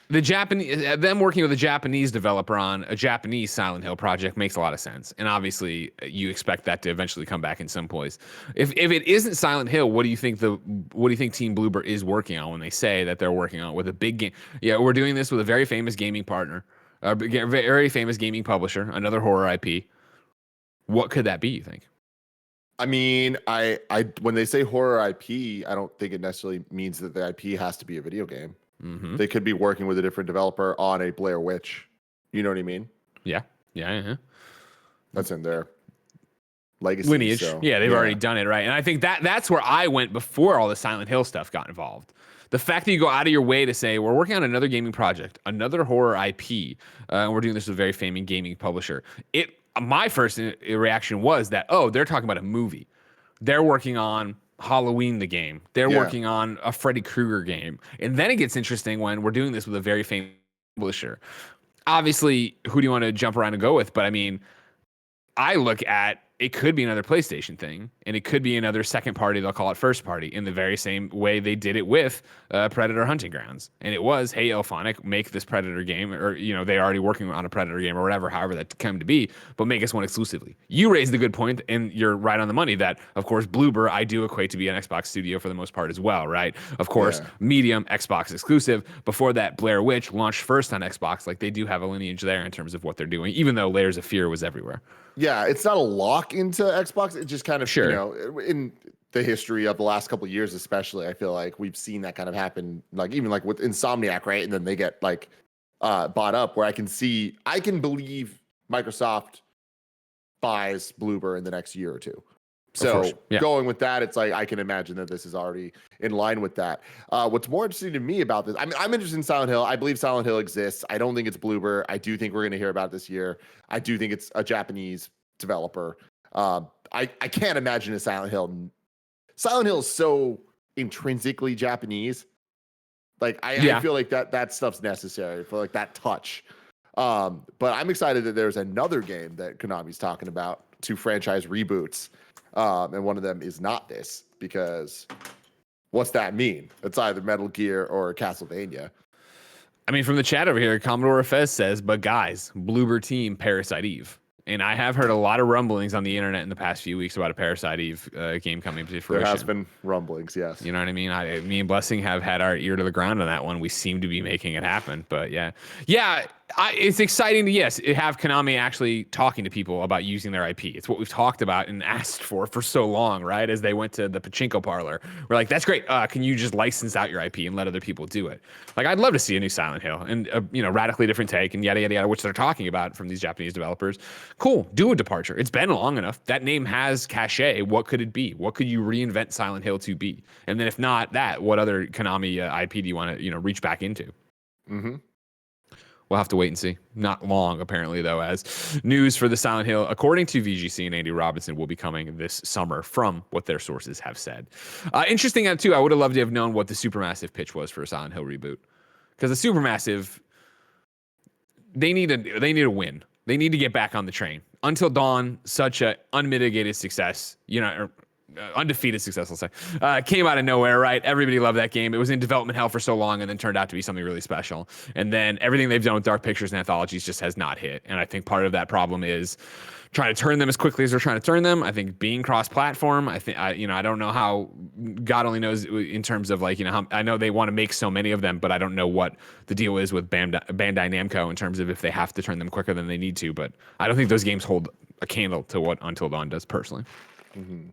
them working with a Japanese developer on a Japanese Silent Hill project makes a lot of sense. And obviously, you expect that to eventually come back in some place. If it isn't Silent Hill, what do you think Team Bloober is working on when they say that they're working on with a big game? Yeah, we're doing this with a very famous gaming partner, a very famous gaming publisher, another horror IP. What could that be, you think? I mean, I when they say horror IP, I don't think it necessarily means that the IP has to be a video game. Mm-hmm. They could be working with a different developer on a Blair Witch. You know what I mean? Yeah. That's in their legacy. Lineage. So, yeah, they've already done it, right? And I think that's where I went before all the Silent Hill stuff got involved. The fact that you go out of your way to say, we're working on another gaming project, another horror IP, and we're doing this with a very famous gaming publisher. My first reaction was that, oh, they're talking about a movie. They're working on Halloween the game. They're working on a Freddy Krueger game. And then it gets interesting when we're doing this with a very famous publisher. Obviously, who do you want to jump around and go with? But I mean, I look at it could be another PlayStation thing, and it could be another second party. They'll call it first party in the very same way they did it with Predator Hunting Grounds. And it was, hey, Elphonic, make this Predator game, or, you know, they're already working on a Predator game or whatever, however that came to be, but make us one exclusively. You raised a good point, and you're right on the money that, of course, Bloober, I do equate to be an Xbox studio for the most part as well, right? Of course, Medium, Xbox exclusive. Before that, Blair Witch launched first on Xbox. Like, they do have a lineage there in terms of what they're doing, even though Layers of Fear was everywhere. Yeah, it's not a lock into Xbox. It just kind of, you know, in the history of the last couple of years, especially, I feel like we've seen that kind of happen. Like even like with Insomniac, right? And then they get like bought up. Where I can believe Microsoft buys Bloober in the next year or two. So Yeah. going with that, it's like I can imagine that this is already in line with that. What's more interesting to me about this, I mean, I'm interested in Silent Hill. I believe Silent Hill exists. I don't think it's Bloober. I do think we're going to hear about it this year. I do think it's a Japanese developer. I can't imagine a Silent Hill. Silent Hill is so intrinsically Japanese. Like I feel like that stuff's necessary for like that touch. But I'm excited that there's another game that Konami's talking about, 2 franchise reboots. And one of them is not this, because what's that mean? It's either Metal Gear or Castlevania. I mean, from the chat over here, Commodore Fez says, but guys, Bloober team Parasite Eve. And I have heard a lot of rumblings on the internet in the past few weeks about a Parasite Eve game coming to fruition. There has been rumblings, yes. You know what I mean? Me and Blessing have had our ear to the ground on that one. We seem to be making it happen. But yeah. It's exciting to, have Konami actually talking to people about using their IP. It's what we've talked about and asked for so long, right? As they went to the pachinko parlor. We're like, that's great. Can you just license out your IP and let other people do it? Like, I'd love to see a new Silent Hill and a radically different take and yada, yada, yada, which they're talking about from these Japanese developers. Cool. Do a departure. It's been long enough. That name has cachet. What could it be? What could you reinvent Silent Hill to be? And then if not that, what other Konami IP do you want to, reach back into? Mm-hmm. We'll have to wait and see. Not long, apparently, though, as news for the Silent Hill, according to VGC and Andy Robinson, will be coming this summer from what their sources have said. Interesting, too, I would have loved to have known what the Supermassive pitch was for a Silent Hill reboot. Because the Supermassive, they need a win. They need to get back on the train. Until Dawn, such an unmitigated success, undefeated success, I'll say, came out of nowhere, right? Everybody loved that game. It was in development hell for so long and then turned out to be something really special. And then everything they've done with Dark Pictures and Anthologies just has not hit. And I think part of that problem is trying to turn them as quickly as they're trying to turn them. I think being cross-platform, I don't know how, God only knows in terms of how, I know they want to make so many of them, but I don't know what the deal is with Bandai Namco in terms of if they have to turn them quicker than they need to. But I don't think those games hold a candle to what Until Dawn does personally. Mm-hmm.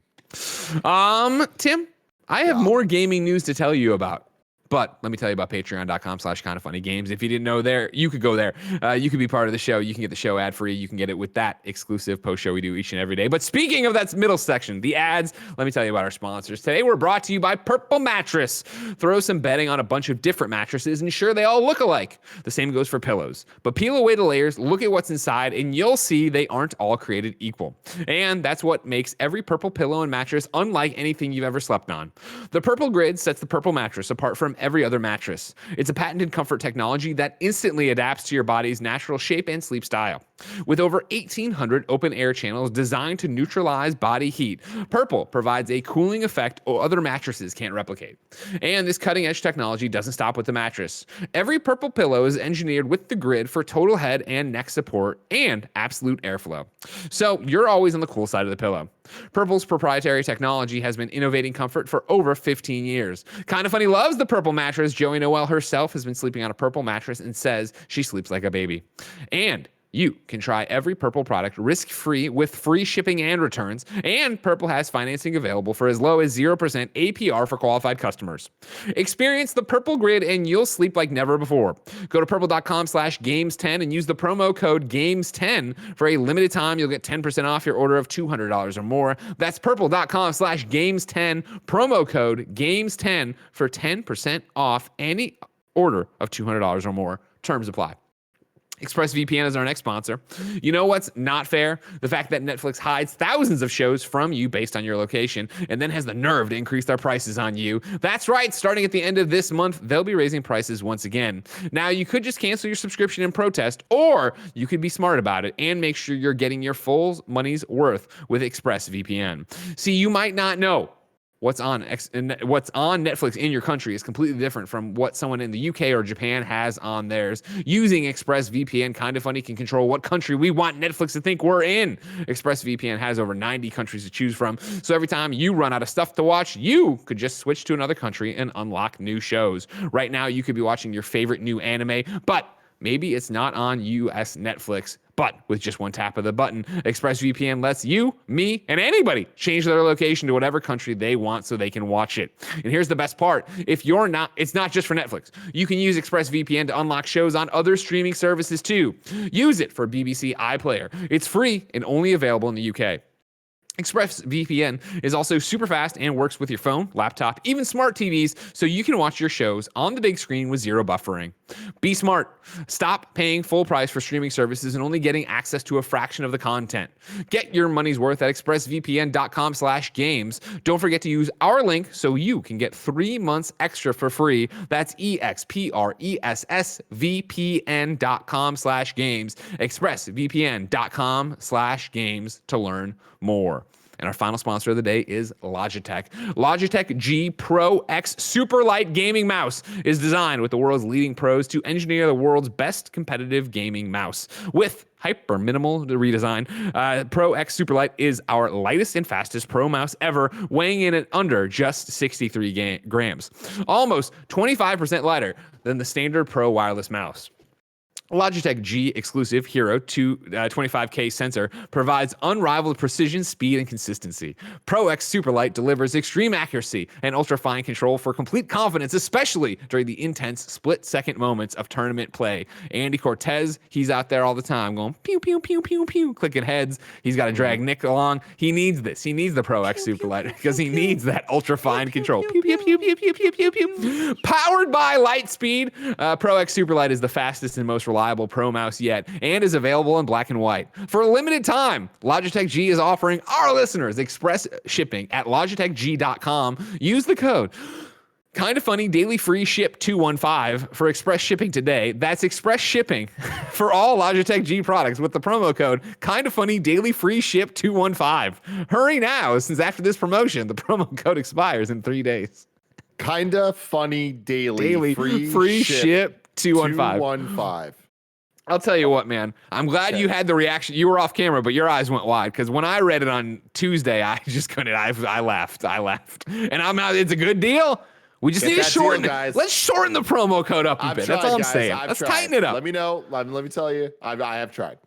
Tim, I have more gaming news to tell you about. But let me tell you about patreon.com/kindafunnygames. If you didn't know there, you could go there. You could be part of the show. You can get the show ad-free. You can get it with that exclusive post-show we do each and every day. But speaking of that middle section, the ads, let me tell you about our sponsors. Today, we're brought to you by Purple Mattress. Throw some bedding on a bunch of different mattresses, and sure, they all look alike. The same goes for pillows. But peel away the layers, look at what's inside, and you'll see they aren't all created equal. And that's what makes every Purple pillow and mattress unlike anything you've ever slept on. The Purple Grid sets the Purple mattress apart from every other mattress. It's a patented comfort technology that instantly adapts to your body's natural shape and sleep style. With over 1,800 open air channels designed to neutralize body heat, Purple provides a cooling effect other mattresses can't replicate. And this cutting edge technology doesn't stop with the mattress. Every Purple pillow is engineered with the Grid for total head and neck support and absolute airflow. So you're always on the cool side of the pillow. Purple's proprietary technology has been innovating comfort for over 15 years. Kinda Funny loves the Purple mattress. Joey Noelle herself has been sleeping on a Purple mattress and says she sleeps like a baby. And you can try every Purple product risk-free with free shipping and returns, and Purple has financing available for as low as 0% APR for qualified customers. Experience the Purple Grid and you'll sleep like never before. Go to purple.com/games10 and use the promo code GAMES10. For a limited time, you'll get 10% off your order of $200 or more. That's purple.com/games10, promo code GAMES10 for 10% off any order of $200 or more. Terms apply. ExpressVPN is our next sponsor. You know what's not fair? The fact that Netflix hides thousands of shows from you based on your location and then has the nerve to increase their prices on you. That's right. Starting at the end of this month, they'll be raising prices once again. Now, you could just cancel your subscription and protest, or you could be smart about it and make sure you're getting your full money's worth with ExpressVPN. See, you might not know what's on Netflix in your country is completely different from what someone in the UK or Japan has on theirs. Using ExpressVPN, Kinda Funny can control what country we want Netflix to think we're in. ExpressVPN has over 90 countries to choose from, so every time you run out of stuff to watch, you could just switch to another country and unlock new shows. Right now, you could be watching your favorite new anime, but maybe it's not on US Netflix. But with just one tap of the button, ExpressVPN lets you, me, and anybody change their location to whatever country they want so they can watch it. And here's the best part. It's not just for Netflix. You can use ExpressVPN to unlock shows on other streaming services too. Use it for BBC iPlayer. It's free and only available in the UK. ExpressVPN is also super fast and works with your phone, laptop, even smart TVs, so you can watch your shows on the big screen with zero buffering. Be smart. Stop paying full price for streaming services and only getting access to a fraction of the content. Get your money's worth at expressvpn.com/games. Don't forget to use our link so you can get 3 months extra for free. That's expressvpn.com/games. expressvpn.com/games to learn more. And our final sponsor of the day is Logitech. Logitech G Pro X Superlight Gaming Mouse is designed with the world's leading pros to engineer the world's best competitive gaming mouse. With hyper minimal redesign, Pro X Superlight is our lightest and fastest pro mouse ever, weighing in at under just 63 grams. Almost 25% lighter than the standard Pro wireless mouse. Logitech G exclusive Hero 25K sensor provides unrivaled precision, speed, and consistency. Pro X Superlight delivers extreme accuracy and ultra-fine control for complete confidence, especially during the intense split-second moments of tournament play. Andy Cortez, he's out there all the time going pew, pew, pew, pew, pew, clicking heads. He's got to drag Nick along. He needs this. He needs the Pro X Superlight because he needs that ultra-fine control. Pew, pew, pew, pew, pew, pew, pew, pew. Powered by Lightspeed, Pro X Superlight is the fastest and most reliable Pro mouse yet and is available in black and white. For a limited time, Logitech G is offering our listeners express shipping at logitechg.com. Use the code Kinda Funny Daily Free Ship 215 for express shipping today. That's express shipping for all Logitech G products with the promo code Kinda Funny Daily Free Ship 215. Hurry now, since after this promotion, the promo code expires in 3 days. Kinda Funny Daily free ship 215. 215. I'll tell you what, man. I'm glad you had the reaction. You were off camera, but your eyes went wide because when I read it on Tuesday, I just couldn't. I laughed. And I'm out. It's a good deal. We just need to shorten it. Let's shorten the promo code up a bit. That's all I'm saying. Let's tighten it up. Let me know. Let me tell you. I have tried.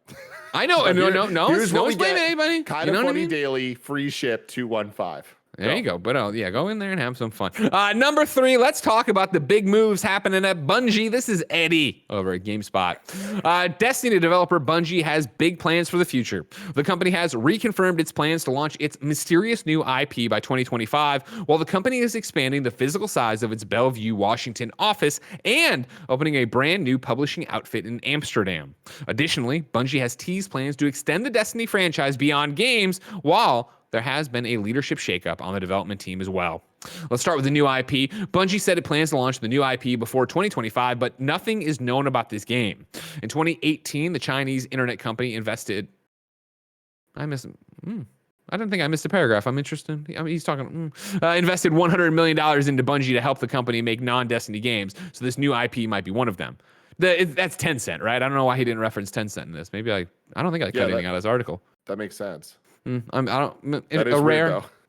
I know. No one's blaming anybody. Kinda Funny Daily Free Ship 215. There you go. But yeah, go in there and have some fun. Number 3, let's talk about the big moves happening at Bungie. This is Eddie over at GameSpot. Destiny developer Bungie has big plans for the future. The company has reconfirmed its plans to launch its mysterious new IP by 2025, while the company is expanding the physical size of its Bellevue, Washington office and opening a brand new publishing outfit in Amsterdam. Additionally, Bungie has teased plans to extend the Destiny franchise beyond games, while there has been a leadership shakeup on the development team as well. Let's start with the new IP. Bungie said it plans to launch the new IP before 2025, but nothing is known about this game. In 2018, the Chinese internet company invested... I don't think I missed a paragraph. I'm interested. I mean, he's talking... invested $100 million into Bungie to help the company make non-Destiny games, so this new IP might be one of them. That's Tencent, right? I don't know why he didn't reference Tencent in this. Maybe I don't think I cut anything out of his article. That makes sense.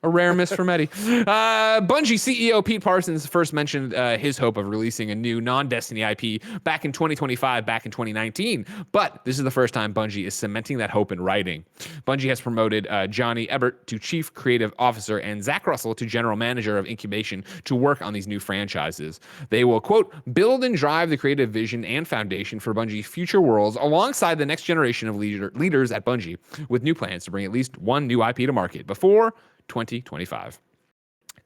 A rare miss from Eddie. Bungie CEO Pete Parsons first mentioned his hope of releasing a new non-Destiny IP back in 2025, back in 2019. But this is the first time Bungie is cementing that hope in writing. Bungie has promoted Johnny Ebert to Chief Creative Officer and Zach Russell to General Manager of Incubation to work on these new franchises. They will, quote, build and drive the creative vision and foundation for Bungie's future worlds alongside the next generation of leaders at Bungie, with new plans to bring at least one new IP to market before 2025.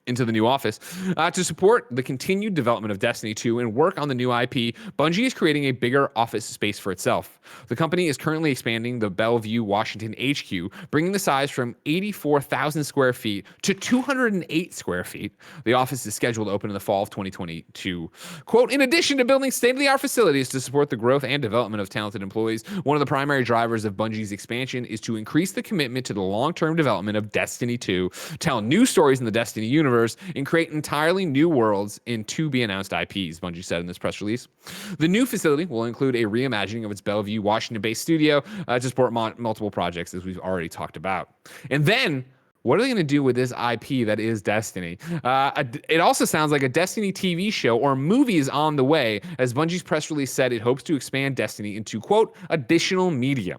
Into the new office. To support the continued development of Destiny 2 and work on the new IP, Bungie is creating a bigger office space for itself. The company is currently expanding the Bellevue, Washington HQ, bringing the size from 84,000 square feet to 208 square feet. The office is scheduled to open in the fall of 2022. Quote, in addition to building state-of-the-art facilities to support the growth and development of talented employees, one of the primary drivers of Bungie's expansion is to increase the commitment to the long-term development of Destiny 2, tell new stories in the Destiny universe, and create entirely new worlds in to-be-announced IPs, Bungie said in this press release. The new facility will include a reimagining of its Bellevue, Washington-based studio to support multiple projects, as we've already talked about. And then, what are they going to do with this IP that is Destiny? It also sounds like a Destiny TV show or movie is on the way, as Bungie's press release said it hopes to expand Destiny into, quote, additional media.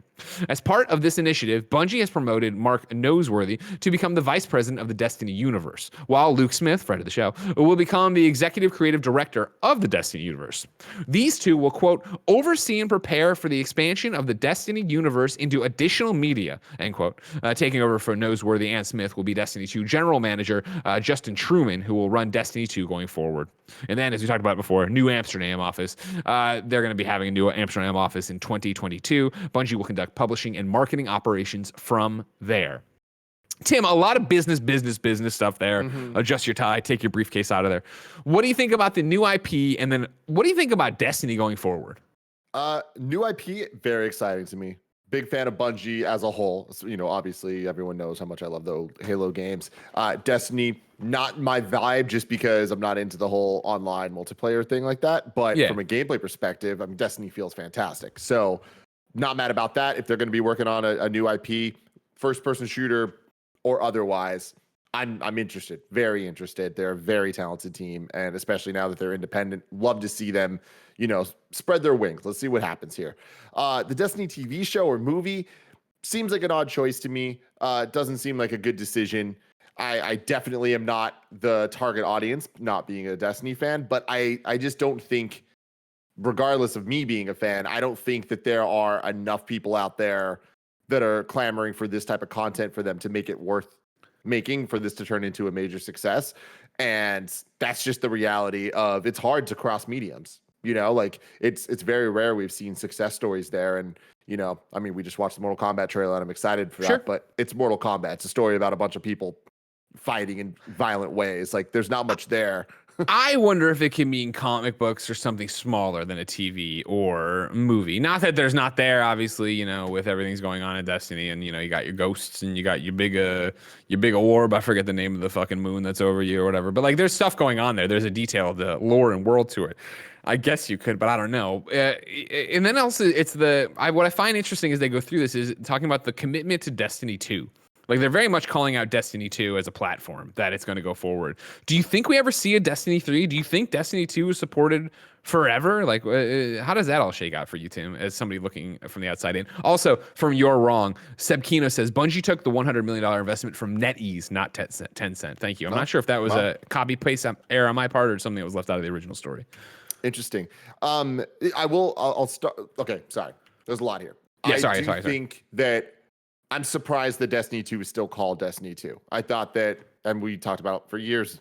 As part of this initiative, Bungie has promoted Mark Noseworthy to become the vice president of the Destiny universe, while Luke Smith, friend of the show, will become the executive creative director of the Destiny universe. These two will, quote, oversee and prepare for the expansion of the Destiny universe into additional media, end quote. Taking over for Noseworthy and Smith will be Destiny 2 general manager Justin Truman, who will run Destiny 2 going forward. And then, as we talked about before, new Amsterdam office. They're going to be having a new Amsterdam office in 2022. Bungie will conduct publishing and marketing operations from there. Tim, a lot of business stuff there. Adjust your tie, take your briefcase out of there. What do you think about the new IP? And then what do you think about Destiny going forward? New IP, very exciting to me. Big fan of Bungie as a whole. So, obviously everyone knows how much I love the Halo games. Destiny, not my vibe just because I'm not into the whole online multiplayer thing like that. But from a gameplay perspective, Destiny feels fantastic. So not mad about that. If they're going to be working on a new IP, first-person shooter or otherwise, I'm interested, very interested. They're a very talented team, and especially now that they're independent, love to see them, spread their wings. Let's see what happens here. The Destiny TV show or movie seems like an odd choice to me. Doesn't seem like a good decision. I definitely am not the target audience, not being a Destiny fan, but I just don't think, regardless of me being a fan, I don't think that there are enough people out there that are clamoring for this type of content for them to make it worth making, for this to turn into a major success. And that's just the reality of, it's hard to cross mediums, it's very rare we've seen success stories there. And we just watched the Mortal Kombat trailer and I'm excited for that, but it's Mortal Kombat. It's a story about a bunch of people fighting in violent ways. Like, there's not much there. I wonder if it can mean comic books or something smaller than a TV or movie. Not that there's not there, obviously, with everything's going on in Destiny, and you got your ghosts and you got your big orb. I forget the name of the fucking moon that's over you or whatever. But like, there's stuff going on there. There's a detail, the lore and world to it. I guess you could, but I don't know. And then also, what I find interesting as they go through this is talking about the commitment to Destiny 2. Like, they're very much calling out Destiny 2 as a platform that it's going to go forward. Do you think we ever see a Destiny 3? Do you think Destiny 2 is supported forever? Like, how does that all shake out for you, Tim, as somebody looking from the outside in? Also, from You're Wrong, Seb Kino says, Bungie took the $100 million investment from NetEase, not Tencent. Thank you. I'm not sure if that was a copy-paste error on my part or something that was left out of the original story. Interesting. I'll start. Okay, sorry. There's a lot here. Yeah, I think that I'm surprised that Destiny 2 is still called Destiny 2. I thought that, and we talked about for years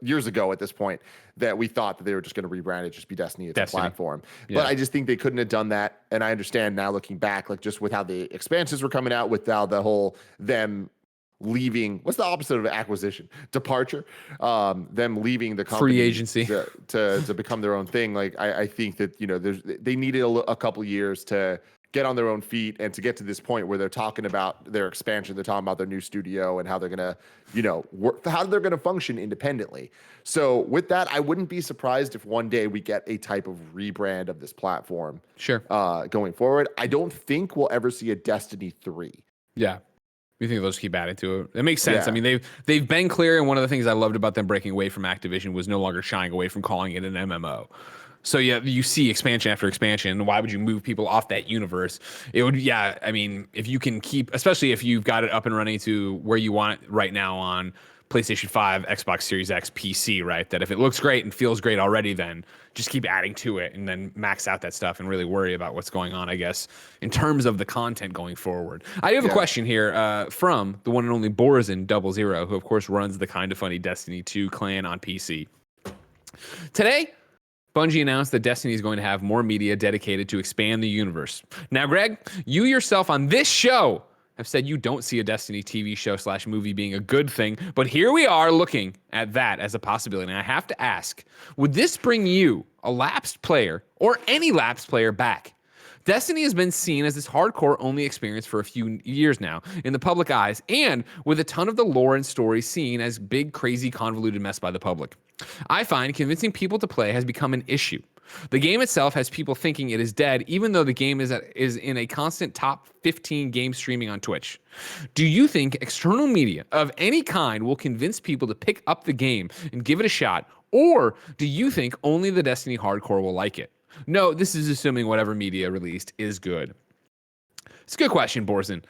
ago at this point, that we thought that they were just going to rebrand it, just be Destiny as a platform. Yeah. But I just think they couldn't have done that. And I understand now, looking back, like, just with how the expansions were coming out, with how the whole them leaving, what's the opposite of acquisition? Departure. Them leaving the company, free agency, to become their own thing. Like, I think that they needed a couple years to get on their own feet and to get to this point where they're talking about their expansion, they're talking about their new studio and how they're gonna, how they're gonna function independently. So with that, I wouldn't be surprised if one day we get a type of rebrand of this platform. Sure. Going forward, I don't think we'll ever see a Destiny 3. Yeah. You think they'll just keep adding to it? It makes sense. Yeah. I mean, they've been clear, and one of the things I loved about them breaking away from Activision was no longer shying away from calling it an MMO. So yeah, you see expansion after expansion. Why would you move people off that universe? It would, if you can keep, especially if you've got it up and running to where you want it right now on PlayStation 5, Xbox Series X, PC, right? That if it looks great and feels great already, then just keep adding to it and then max out that stuff and really worry about what's going on, I guess, in terms of the content going forward. I have a question here from the one and only Borzin00, who of course runs the Kinda Funny Destiny 2 clan on PC. Today, Bungie announced that Destiny is going to have more media dedicated to expand the universe. Now, Greg, you yourself on this show have said you don't see a Destiny TV show / movie being a good thing, but here we are looking at that as a possibility. And I have to ask, would this bring you, a lapsed player, or any lapsed player, back? Destiny has been seen as this hardcore-only experience for a few years now in the public eyes, and with a ton of the lore and story seen as big, crazy, convoluted mess by the public. I find convincing people to play has become an issue. The game itself has people thinking it is dead, even though the game is in a constant top 15 game streaming on Twitch. Do you think external media of any kind will convince people to pick up the game and give it a shot, or do you think only the Destiny hardcore will like it? No, this is assuming whatever media released is good. It's a good question, Borzen.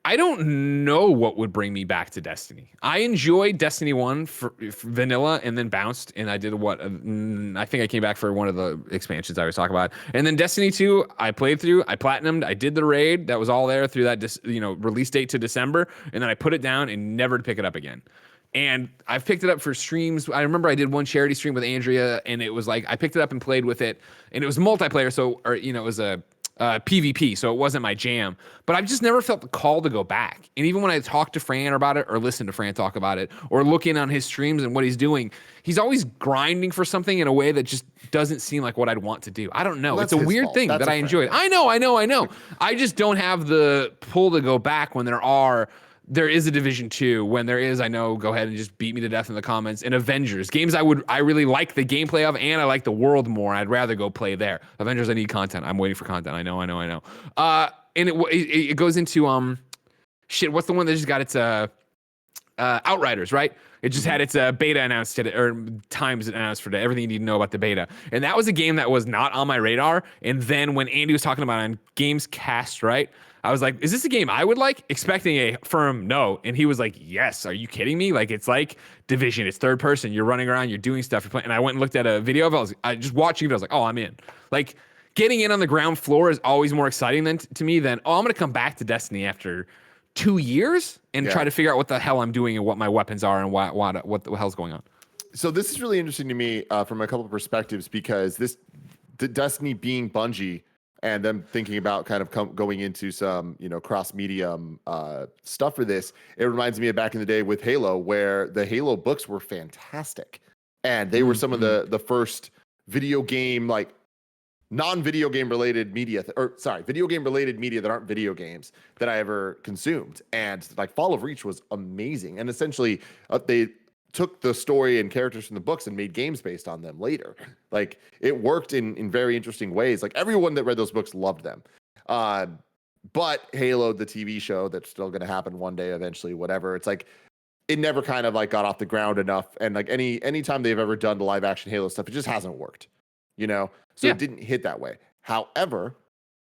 I don't know what would bring me back to Destiny. I enjoyed Destiny 1 for vanilla and then bounced, and I did I think I came back for one of the expansions I was talking about. And then Destiny 2, I played through, I platinumed, I did the raid that was all there through that release date to December, and then I put it down and never to pick it up again. And I've picked it up for streams. I remember I did one charity stream with Andrea, and it was like I picked it up and played with it, and it was multiplayer, it was a PvP, so it wasn't my jam. But I've just never felt the call to go back. And even when I talk to Fran about it, or listen to Fran talk about it, or look in on his streams and what he's doing, he's always grinding for something in a way that just doesn't seem like what I'd want to do. I don't know. Well, it's a weird thing that I enjoyed. I know. I just don't have the pull to go back when there is a Division 2. When there is, I know, go ahead and just beat me to death in the comments. And Avengers, games I really like the gameplay of, and I like the world more. I'd rather go play there. Avengers, I need content. I'm waiting for content. I know. And it goes into shit. What's the one that just got its Outriders, right? It just had its beta announced today, or times announced for today. Everything you need to know about the beta. And that was a game that was not on my radar. And then when Andy was talking about it on Gamescast, right? I was like, is this a game I would like? Expecting a firm no. And he was like, yes. Are you kidding me? Like, it's like Division. It's third person. You're running around. You're doing stuff. You're playing. And I went and looked at a video of it. I just watching it. I was like, oh, I'm in. Like, getting in on the ground floor is always more exciting to me than, oh, I'm going to come back to Destiny after 2 years and try to figure out what the hell I'm doing and what my weapons are and what the hell's going on. So this is really interesting to me from a couple of perspectives, because the Destiny being Bungie, and them thinking about kind of going into some, cross-medium stuff for this, it reminds me of back in the day with Halo, where the Halo books were fantastic. And they were some of the first video game, like, non-video game related media, video game related media that aren't video games that I ever consumed. And, like, Fall of Reach was amazing. And essentially, they took the story and characters from the books and made games based on them later. Like, it worked in very interesting ways. Like, everyone that read those books loved them. But Halo, the TV show that's still going to happen one day eventually, whatever, it's like it never kind of like got off the ground enough. And like anytime they've ever done the live action Halo stuff, it just hasn't worked, So it didn't hit that way. However,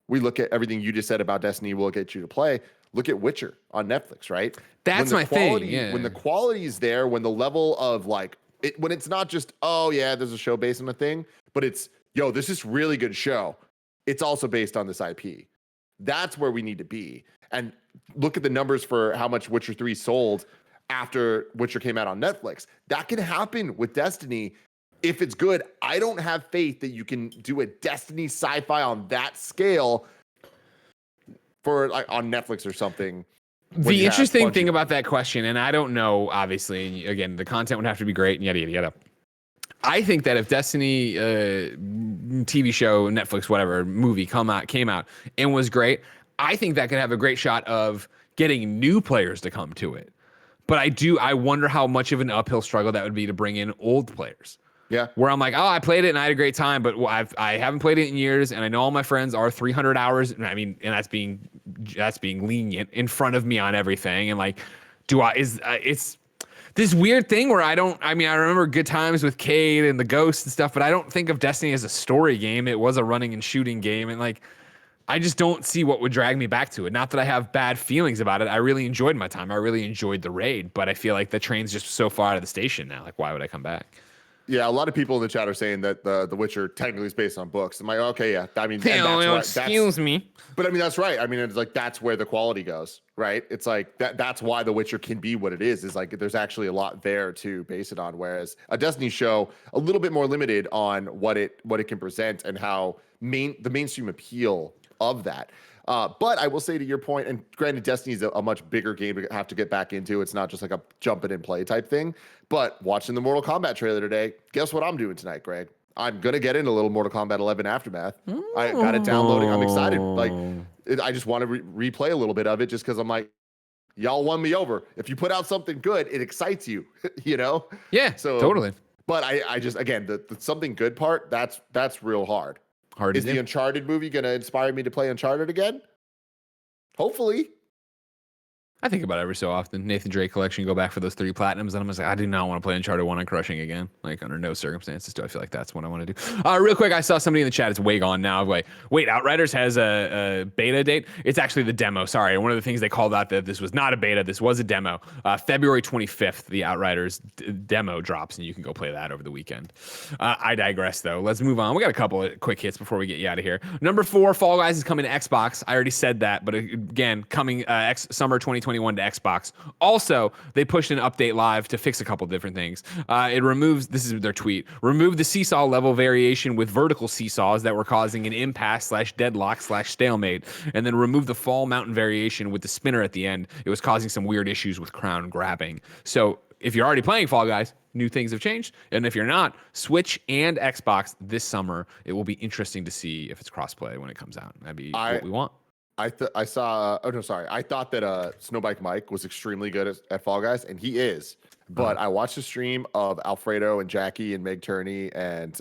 we look at everything you just said about Destiny will get you to play. Look at Witcher on Netflix, right? That's my thing. Yeah. When the quality is there, when the level of when it's not just, oh yeah, there's a show based on a thing, but it's, yo, this is really good show. It's also based on this IP. That's where we need to be. And look at the numbers for how much Witcher 3 sold after Witcher came out on Netflix. That can happen with Destiny if it's good. I don't have faith that you can do a Destiny sci-fi on that scale for like on Netflix or something. The interesting thing about that question, and I don't know, obviously, again, the content would have to be great and yada, yada, yada. I think that if Destiny TV show, Netflix, whatever, movie came out and was great, I think that could have a great shot of getting new players to come to it. But I wonder how much of an uphill struggle that would be to bring in old players. Yeah. Where I'm like, oh, I played it and I had a great time, but I haven't played it in years, and I know all my friends are 300 hours. I mean, and that's being lenient in front of me on everything. And like, it's this weird thing where I remember good times with Cade and the Ghost and stuff, but I don't think of Destiny as a story game. It was a running and shooting game. And like, I just don't see what would drag me back to it. Not that I have bad feelings about it. I really enjoyed my time. I really enjoyed the raid, but I feel like the train's just so far out of the station now. Like, why would I come back? Yeah, a lot of people in the chat are saying that the Witcher technically is based on books. I'm like, okay, yeah. I mean, excuse me. But I mean, that's right. I mean, it's like that's where the quality goes, right? It's like that's why the Witcher can be what it is like there's actually a lot there to base it on. Whereas a Destiny show, a little bit more limited on what it can present and how the mainstream appeal of that. But I will say, to your point, and granted, Destiny is a much bigger game to have to get back into. It's not just like a jump in and play type thing. But watching the Mortal Kombat trailer today, guess what I'm doing tonight, Greg? I'm going to get into a little Mortal Kombat 11 Aftermath. I got it downloading. I'm excited. Like, I just want to replay a little bit of it just because I'm like, y'all won me over. If you put out something good, it excites you, Yeah, so totally. But I just, again, the something good part, that's real hard. Is the Uncharted movie going to inspire me to play Uncharted again? Hopefully. I think about it every so often. Nathan Drake collection, go back for those 3 platinums, and I'm just like, I do not want to play Uncharted 1 on crushing again. Like, under no circumstances do I feel like that's what I want to do. Real quick, I saw somebody in the chat. It's way gone now. Like, wait, Outriders has a beta date? It's actually the demo. Sorry. One of the things they called out that this was not a beta. This was a demo. February 25th, the Outriders demo drops, and you can go play that over the weekend. I digress, though. Let's move on. We got a couple of quick hits before we get you out of here. Number 4, Fall Guys is coming to Xbox. I already said that, but again, coming summer 2021 to Xbox. Also, they pushed an update live to fix a couple different things. It removes, this is their tweet, remove the seesaw level variation with vertical seesaws that were causing an impasse / deadlock / stalemate, and then remove the fall mountain variation with the spinner at the end. It was causing some weird issues with crown grabbing. So if you're already playing Fall Guys, new things have changed. And if you're not, Switch and Xbox this summer, it will be interesting to see if it's crossplay when it comes out. That'd be what we want. I thought that Snowbike Mike was extremely good at Fall Guys, and he is. But I watched a stream of Alfredo and Jackie and Meg Turney and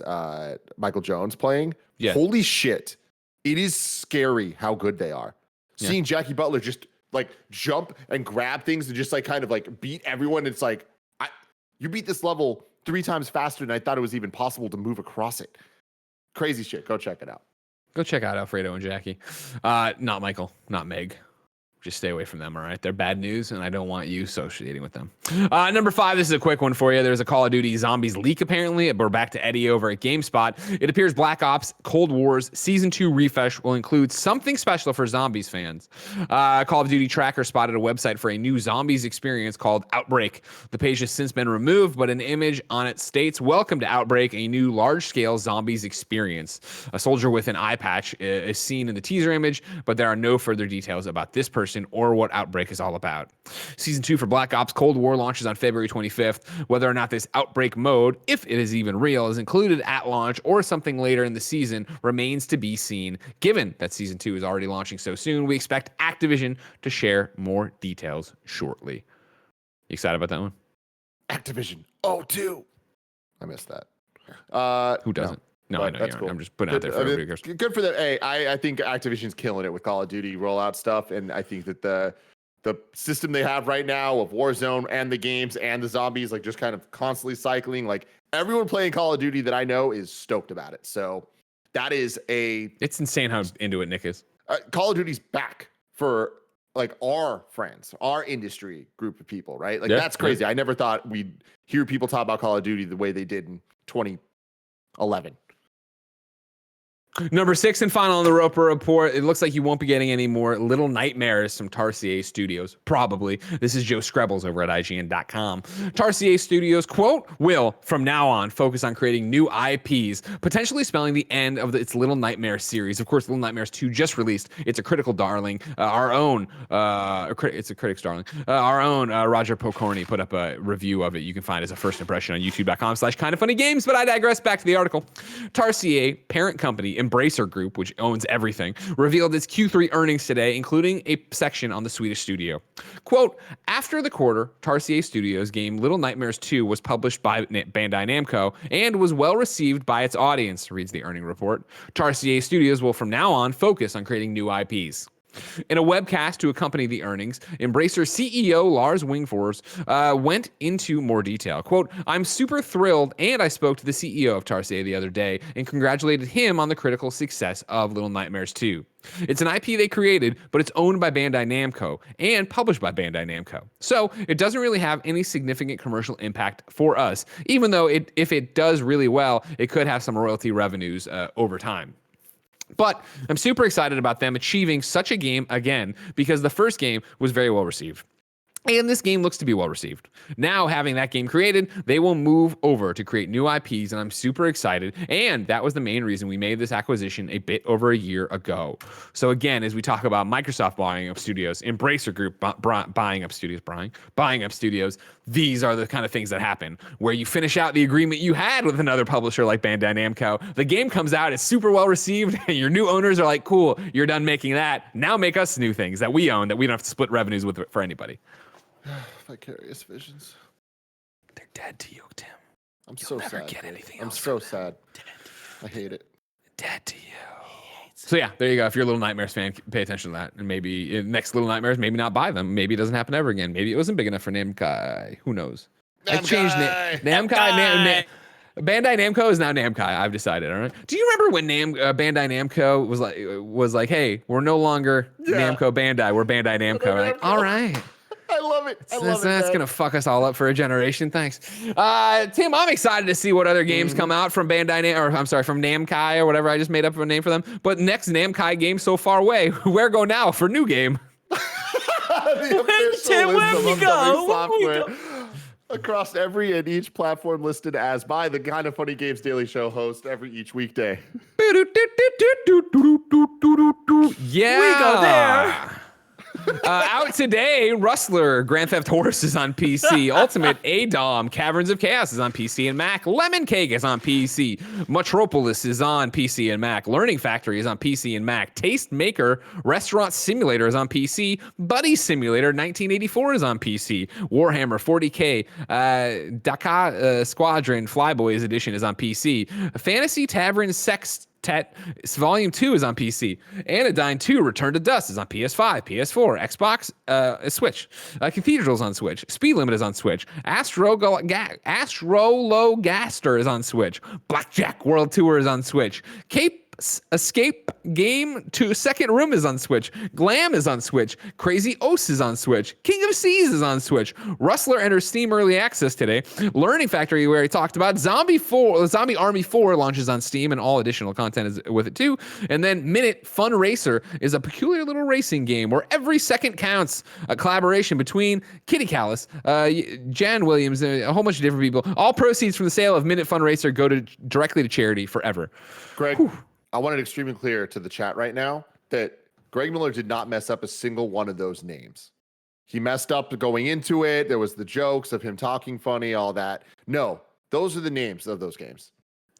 Michael Jones playing. Yeah. Holy shit. It is scary how good they are. Yeah. Seeing Jackie Butler just like jump and grab things and just like kind of like beat everyone. It's like, you beat this level 3 times faster than I thought it was even possible to move across it. Crazy shit. Go check it out. Go check out Alfredo and Jackie. Not Michael, not Meg. Just stay away from them, all right? They're bad news, and I don't want you associating with them. Number 5, this is a quick one for you. There's a Call of Duty Zombies leak, apparently. We're back to Eddie over at GameSpot. It appears Black Ops Cold War's Season 2 refresh will include something special for Zombies fans. Call of Duty Tracker spotted a website for a new Zombies experience called Outbreak. The page has since been removed, but an image on it states, "Welcome to Outbreak, a new large-scale Zombies experience." A soldier with an eye patch is seen in the teaser image, but there are no further details about this person or what Outbreak is all about. Season 2 for Black Ops Cold War launches on February 25th. Whether or not this Outbreak mode, if it is even real, is included at launch or something later in the season remains to be seen. Given that Season 2 is already launching so soon, we expect Activision to share more details shortly. You excited about that one? Activision. Oh, too. I missed that. Who doesn't? No, I know that's you cool. I'm just putting it out there for everybody. Good for them. Hey, I think Activision's killing it with Call of Duty rollout stuff, and I think that the system they have right now of Warzone and the games and the zombies, like just kind of constantly cycling, like everyone playing Call of Duty that I know is stoked about it. So that is it's insane how into it Nick is. Call of Duty's back for like our friends, our industry group of people, right? Like that's crazy. Yeah. I never thought we'd hear people talk about Call of Duty the way they did in 2011. Number 6 and final on the Roper Report. It looks like you won't be getting any more Little Nightmares from Tarsier Studios. Probably. This is Joe Skrebbles over at IGN.com. Tarsier Studios, quote, will, from now on, focus on creating new IPs, potentially spelling the end of its Little Nightmares series. Of course, Little Nightmares 2 just released. It's a critical darling. It's a critic's darling. Our own Roger Pokorny put up a review of it. You can find as a first impression on youtube.com/kindoffunnygames, but I digress. Back to the article. Tarsier, parent company, Embracer Group, which owns everything, revealed its Q3 earnings today, including a section on the Swedish studio. Quote, after the quarter, Tarsier Studios' game Little Nightmares 2 was published by Bandai Namco and was well received by its audience, reads the earning report. Tarsier Studios will from now on focus on creating new IPs. In a webcast to accompany the earnings, Embracer CEO Lars Wingfors went into more detail. Quote, I'm super thrilled, and I spoke to the CEO of Tarsier the other day and congratulated him on the critical success of Little Nightmares 2. It's an IP they created, but it's owned by Bandai Namco and published by Bandai Namco. So it doesn't really have any significant commercial impact for us, even though if it does really well, it could have some royalty revenues over time. But I'm super excited about them achieving such a game again because the first game was very well received. And this game looks to be well received. Now, having that game created, they will move over to create new IPs, and I'm super excited. And that was the main reason we made this acquisition a bit over a year ago. So again, as we talk about Microsoft buying up studios, Embracer Group buying up studios, these are the kind of things that happen where you finish out the agreement you had with another publisher like Bandai Namco. The game comes out, it's super well received, and your new owners are like, cool, you're done making that. Now make us new things that we own that we don't have to split revenues with for anybody. Vicarious visions. They're dead to you, Tim. I'm so sad. Get anything I'm else so sad. I hate it. Dead to you. So yeah, there you go. If you're a Little Nightmares fan, pay attention to that, and maybe next Little Nightmares, maybe not buy them. Maybe it doesn't happen ever again. Maybe it wasn't big enough for Namkai. Who knows? I've changed Namkai. Namkai. Bandai Namco is now Namkai. I've decided. All right. Do you remember when Bandai Namco was like, hey, we're no longer Namco Bandai. We're Bandai Namco. We're like, all right. I love it. That's gonna fuck us all up for a generation. Thanks, Tim. I'm excited to see what other games come out from from Namkai or whatever. I just made up a name for them. But next Namkai game so far away. Where go now for new game? Tim, where we go? Across every and each platform listed as by the Kind of Funny Games Daily Show host each weekday. Yeah, we go there. Out today, Rustler, Grand Theft Horse is on PC. Ultimate ADOM, Caverns of Chaos is on PC and Mac. Lemon Cake is on PC. Metropolis is on PC and Mac. Learning Factory is on PC and Mac. Taste Maker, Restaurant Simulator is on PC. Buddy Simulator 1984 is on PC. Warhammer 40K, Daka Squadron Flyboys Edition is on PC. Fantasy Tavern Sextet Volume 2 is on PC. Anodyne 2 Return to Dust is on PS5, PS4, Xbox, Switch. Cathedral's on Switch. Speed Limit is on Switch. Astrologaster is on Switch. Blackjack World Tour is on Switch. Escape Game 2 Second Room is on Switch. Glam is on Switch. Crazy Os is on Switch. King of Seas is on Switch. Rustler enters Steam Early Access today. Learning Factory, where he talked about Zombie Army 4 launches on Steam, and all additional content is with it too. And then Minute Fun Racer is a peculiar little racing game where every second counts. A collaboration between Kitty Callis, Jan Williams, and a whole bunch of different people. All proceeds from the sale of Minute Fun Racer go directly to charity forever. Greg, I want it extremely clear to the chat right now that Greg Miller did not mess up a single one of those names. He messed up going into it. There was the jokes of him talking funny, all that. No, those are the names of those games.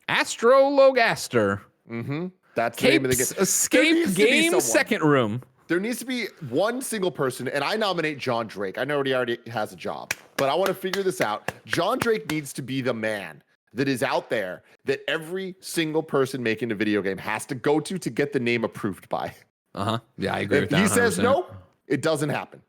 Astrologaster. Mm-hmm. That's the name of the game. Escape Game Second Room. There needs to be one single person, and I nominate John Drake. I know he already has a job, but I want to figure this out. John Drake needs to be the man that is out there that every single person making a video game has to go to get the name approved by. Yeah, I agree with that. He says no, it doesn't happen.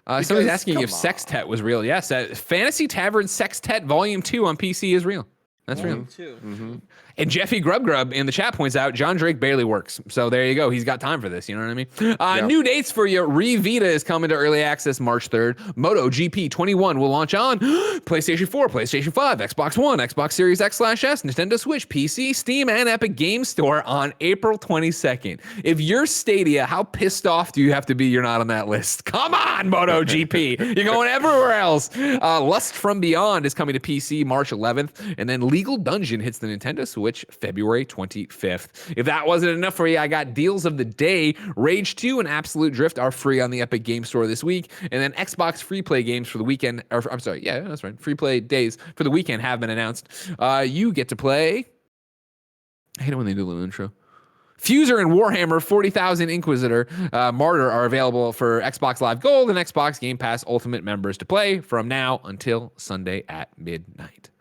Somebody's asking if Sextet was real. Yes, Fantasy Tavern Sextet Volume 2 on PC is real. That's real. Mm-hmm. And Jeffy Grub in the chat points out John Drake barely works. So there you go. He's got time for this. You know what I mean? New dates for you. Revita is coming to early access March 3rd. MotoGP 21 will launch on PlayStation 4, PlayStation 5, Xbox One, Xbox Series X/S, Nintendo Switch, PC, Steam, and Epic Game Store on April 22nd. If you're Stadia, how pissed off do you have to be you're not on that list? Come on, MotoGP. You're going everywhere else. Lust from Beyond is coming to PC March 11th. And then Legal Dungeon hits the Nintendo Switch February 25th. If that wasn't enough for you, I got deals of the day. Rage 2 and Absolute Drift are free on the Epic Game Store this week. And then Xbox free play games for the weekend, that's right. Free play days for the weekend have been announced. You get to play. I hate it when they do a little intro. Fuser and Warhammer 40,000 Inquisitor Martyr are available for Xbox Live Gold and Xbox Game Pass Ultimate members to play from now until Sunday at midnight.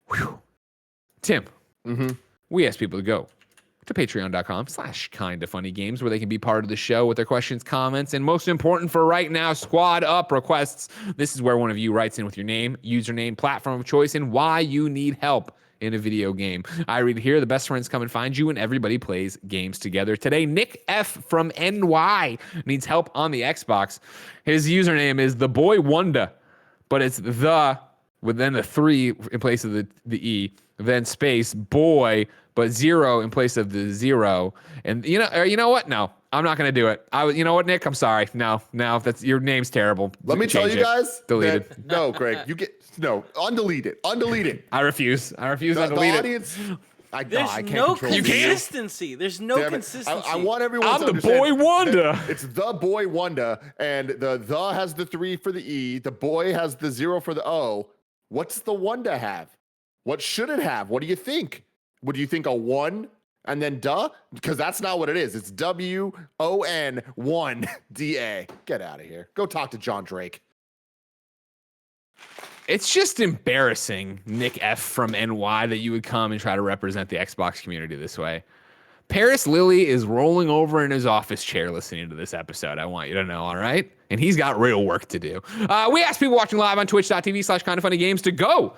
Whew. Tim, we ask people to go to patreon.com/kindafunnygames where they can be part of the show with their questions, comments, and most important for right now, squad up requests. This is where one of you writes in with your name, username, platform of choice, and why you need help in a video game. I read here, the best friends come and find you, and everybody plays games together. Today, Nick F. from NY needs help on the Xbox. His username is the Boy Wonder, but it's the with then the 3 in place of the E, then space boy, but 0 in place of the 0. And you know what? No, I'm not gonna do it. You know what, Nick? I'm sorry. No, that's your name's terrible. Let me tell you guys. Deleted. No, Greg, undelete it. Undelete it. I refuse. The it. audience. There's no consistency. There's no consistency. I want everyone to understand. I'm the Boy Wonder. It's the Boy Wonder, and the has the 3 for the E. The boy has the 0 for the O. What's the Wonder have? What should it have? What do you think? Would you think a 1 and then duh? Because that's not what it is. It's WON 1 DA. Get out of here. Go talk to John Drake. It's just embarrassing, Nick F. from NY, that you would come and try to represent the Xbox community this way. Paris Lilly is rolling over in his office chair listening to this episode. I want you to know, all right? And he's got real work to do. We asked people watching live on twitch.tv/kindoffunnygames to go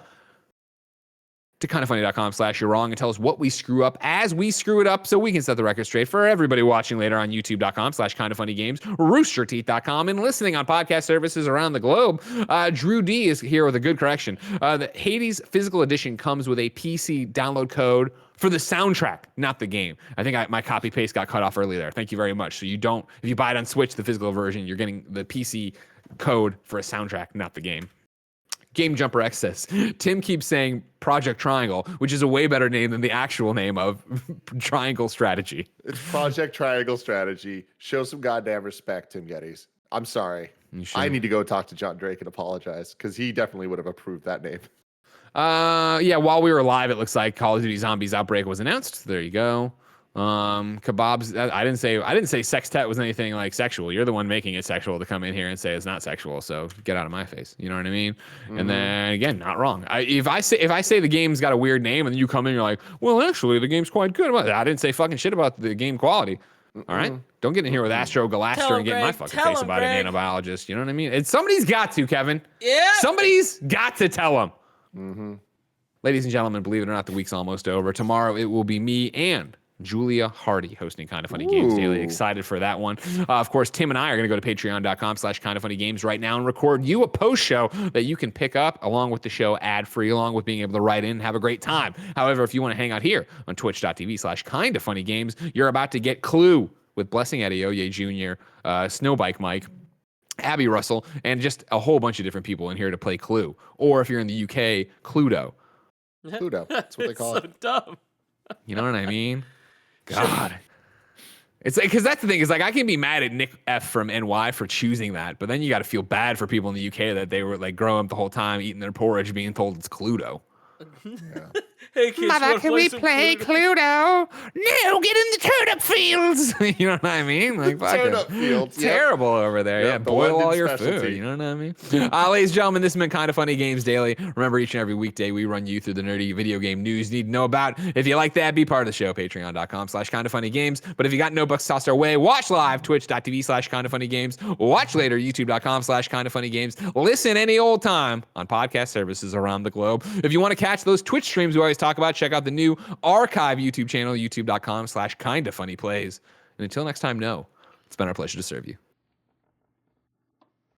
to kindoffunny.com/you're wrong and tell us what we screw up as we screw it up so we can set the record straight. For everybody watching later on youtube.com/kindoffunnygames, roosterteeth.com, and listening on podcast services around the globe, Drew D is here with a good correction. The Hades physical edition comes with a PC download code for the soundtrack, not the game. I think my copy paste got cut off early there. Thank you very much. So if you buy it on Switch, the physical version, you're getting the PC code for a soundtrack, not the game. Game Jumper X says, Tim keeps saying Project Triangle, which is a way better name than the actual name of Triangle Strategy. It's Project Triangle Strategy. Show some goddamn respect, Tim Geddes. I'm sorry. I need to go talk to John Drake and apologize because he definitely would have approved that name. Yeah, while we were live, it looks like Call of Duty Zombies Outbreak was announced. There you go. Kebabs. I didn't say sextet was anything like sexual. You're the one making it sexual to come in here and say it's not sexual. So get out of my face. You know what I mean? Mm-hmm. And then again, not wrong. If I say the game's got a weird name and then you come in, you're like, well, actually, the game's quite good. Well, I didn't say fucking shit about the game quality. All right, don't get in here with Astro Galaster and get in my fucking face about a nanobiologist. You know what I mean? Somebody's got to, Kevin. Yeah. Somebody's got to tell him. Mm-hmm. Ladies and gentlemen, believe it or not, the week's almost over. Tomorrow it will be me and Julia Hardy hosting Kind of Funny Games Daily. Excited for that one. Of course, Tim and I are going to go to patreon.com/kindoffunnygames right now and record you a post show that you can pick up along with the show ad-free, along with being able to write in and have a great time. However, if you want to hang out here on twitch.tv/kindoffunnygames, you're about to get Clue with Blessing Eddie, Oye Jr., Snowbike Mike, Abby Russell, and just a whole bunch of different people in here to play Clue. Or if you're in the UK, Cluedo. Cluedo. That's what they call it. So dumb. You know what I mean? God. It's like, because that's the thing, is like I can be mad at Nick F from NY for choosing that, but then you got to feel bad for people in the UK that they were like growing up the whole time eating their porridge being told it's Cluedo. Yeah. Hey kids, Mother, can we play Cluedo? No, get in the turnip fields. You know what I mean? Like Turnip fields. Terrible over there. Yep, Yeah, the boil all London your specialty. food. You know what I mean? Ladies and gentlemen, this has been Kind of Funny Games Daily. Remember, each and every weekday we run you through the nerdy video game news you need to know about. If you like that, be part of the show. Patreon.com/kindoffunnygames. But if you got no bucks tossed our way, watch live. Twitch.tv/kindoffunnygames. Watch later. YouTube.com/kindoffunnygames. Listen any old time on podcast services around the globe. If you want to catch those Twitch streams we always talk about, check out the new archive YouTube channel, youtube.com/kindoffunnyplays. And until next time, it's been our pleasure to serve you.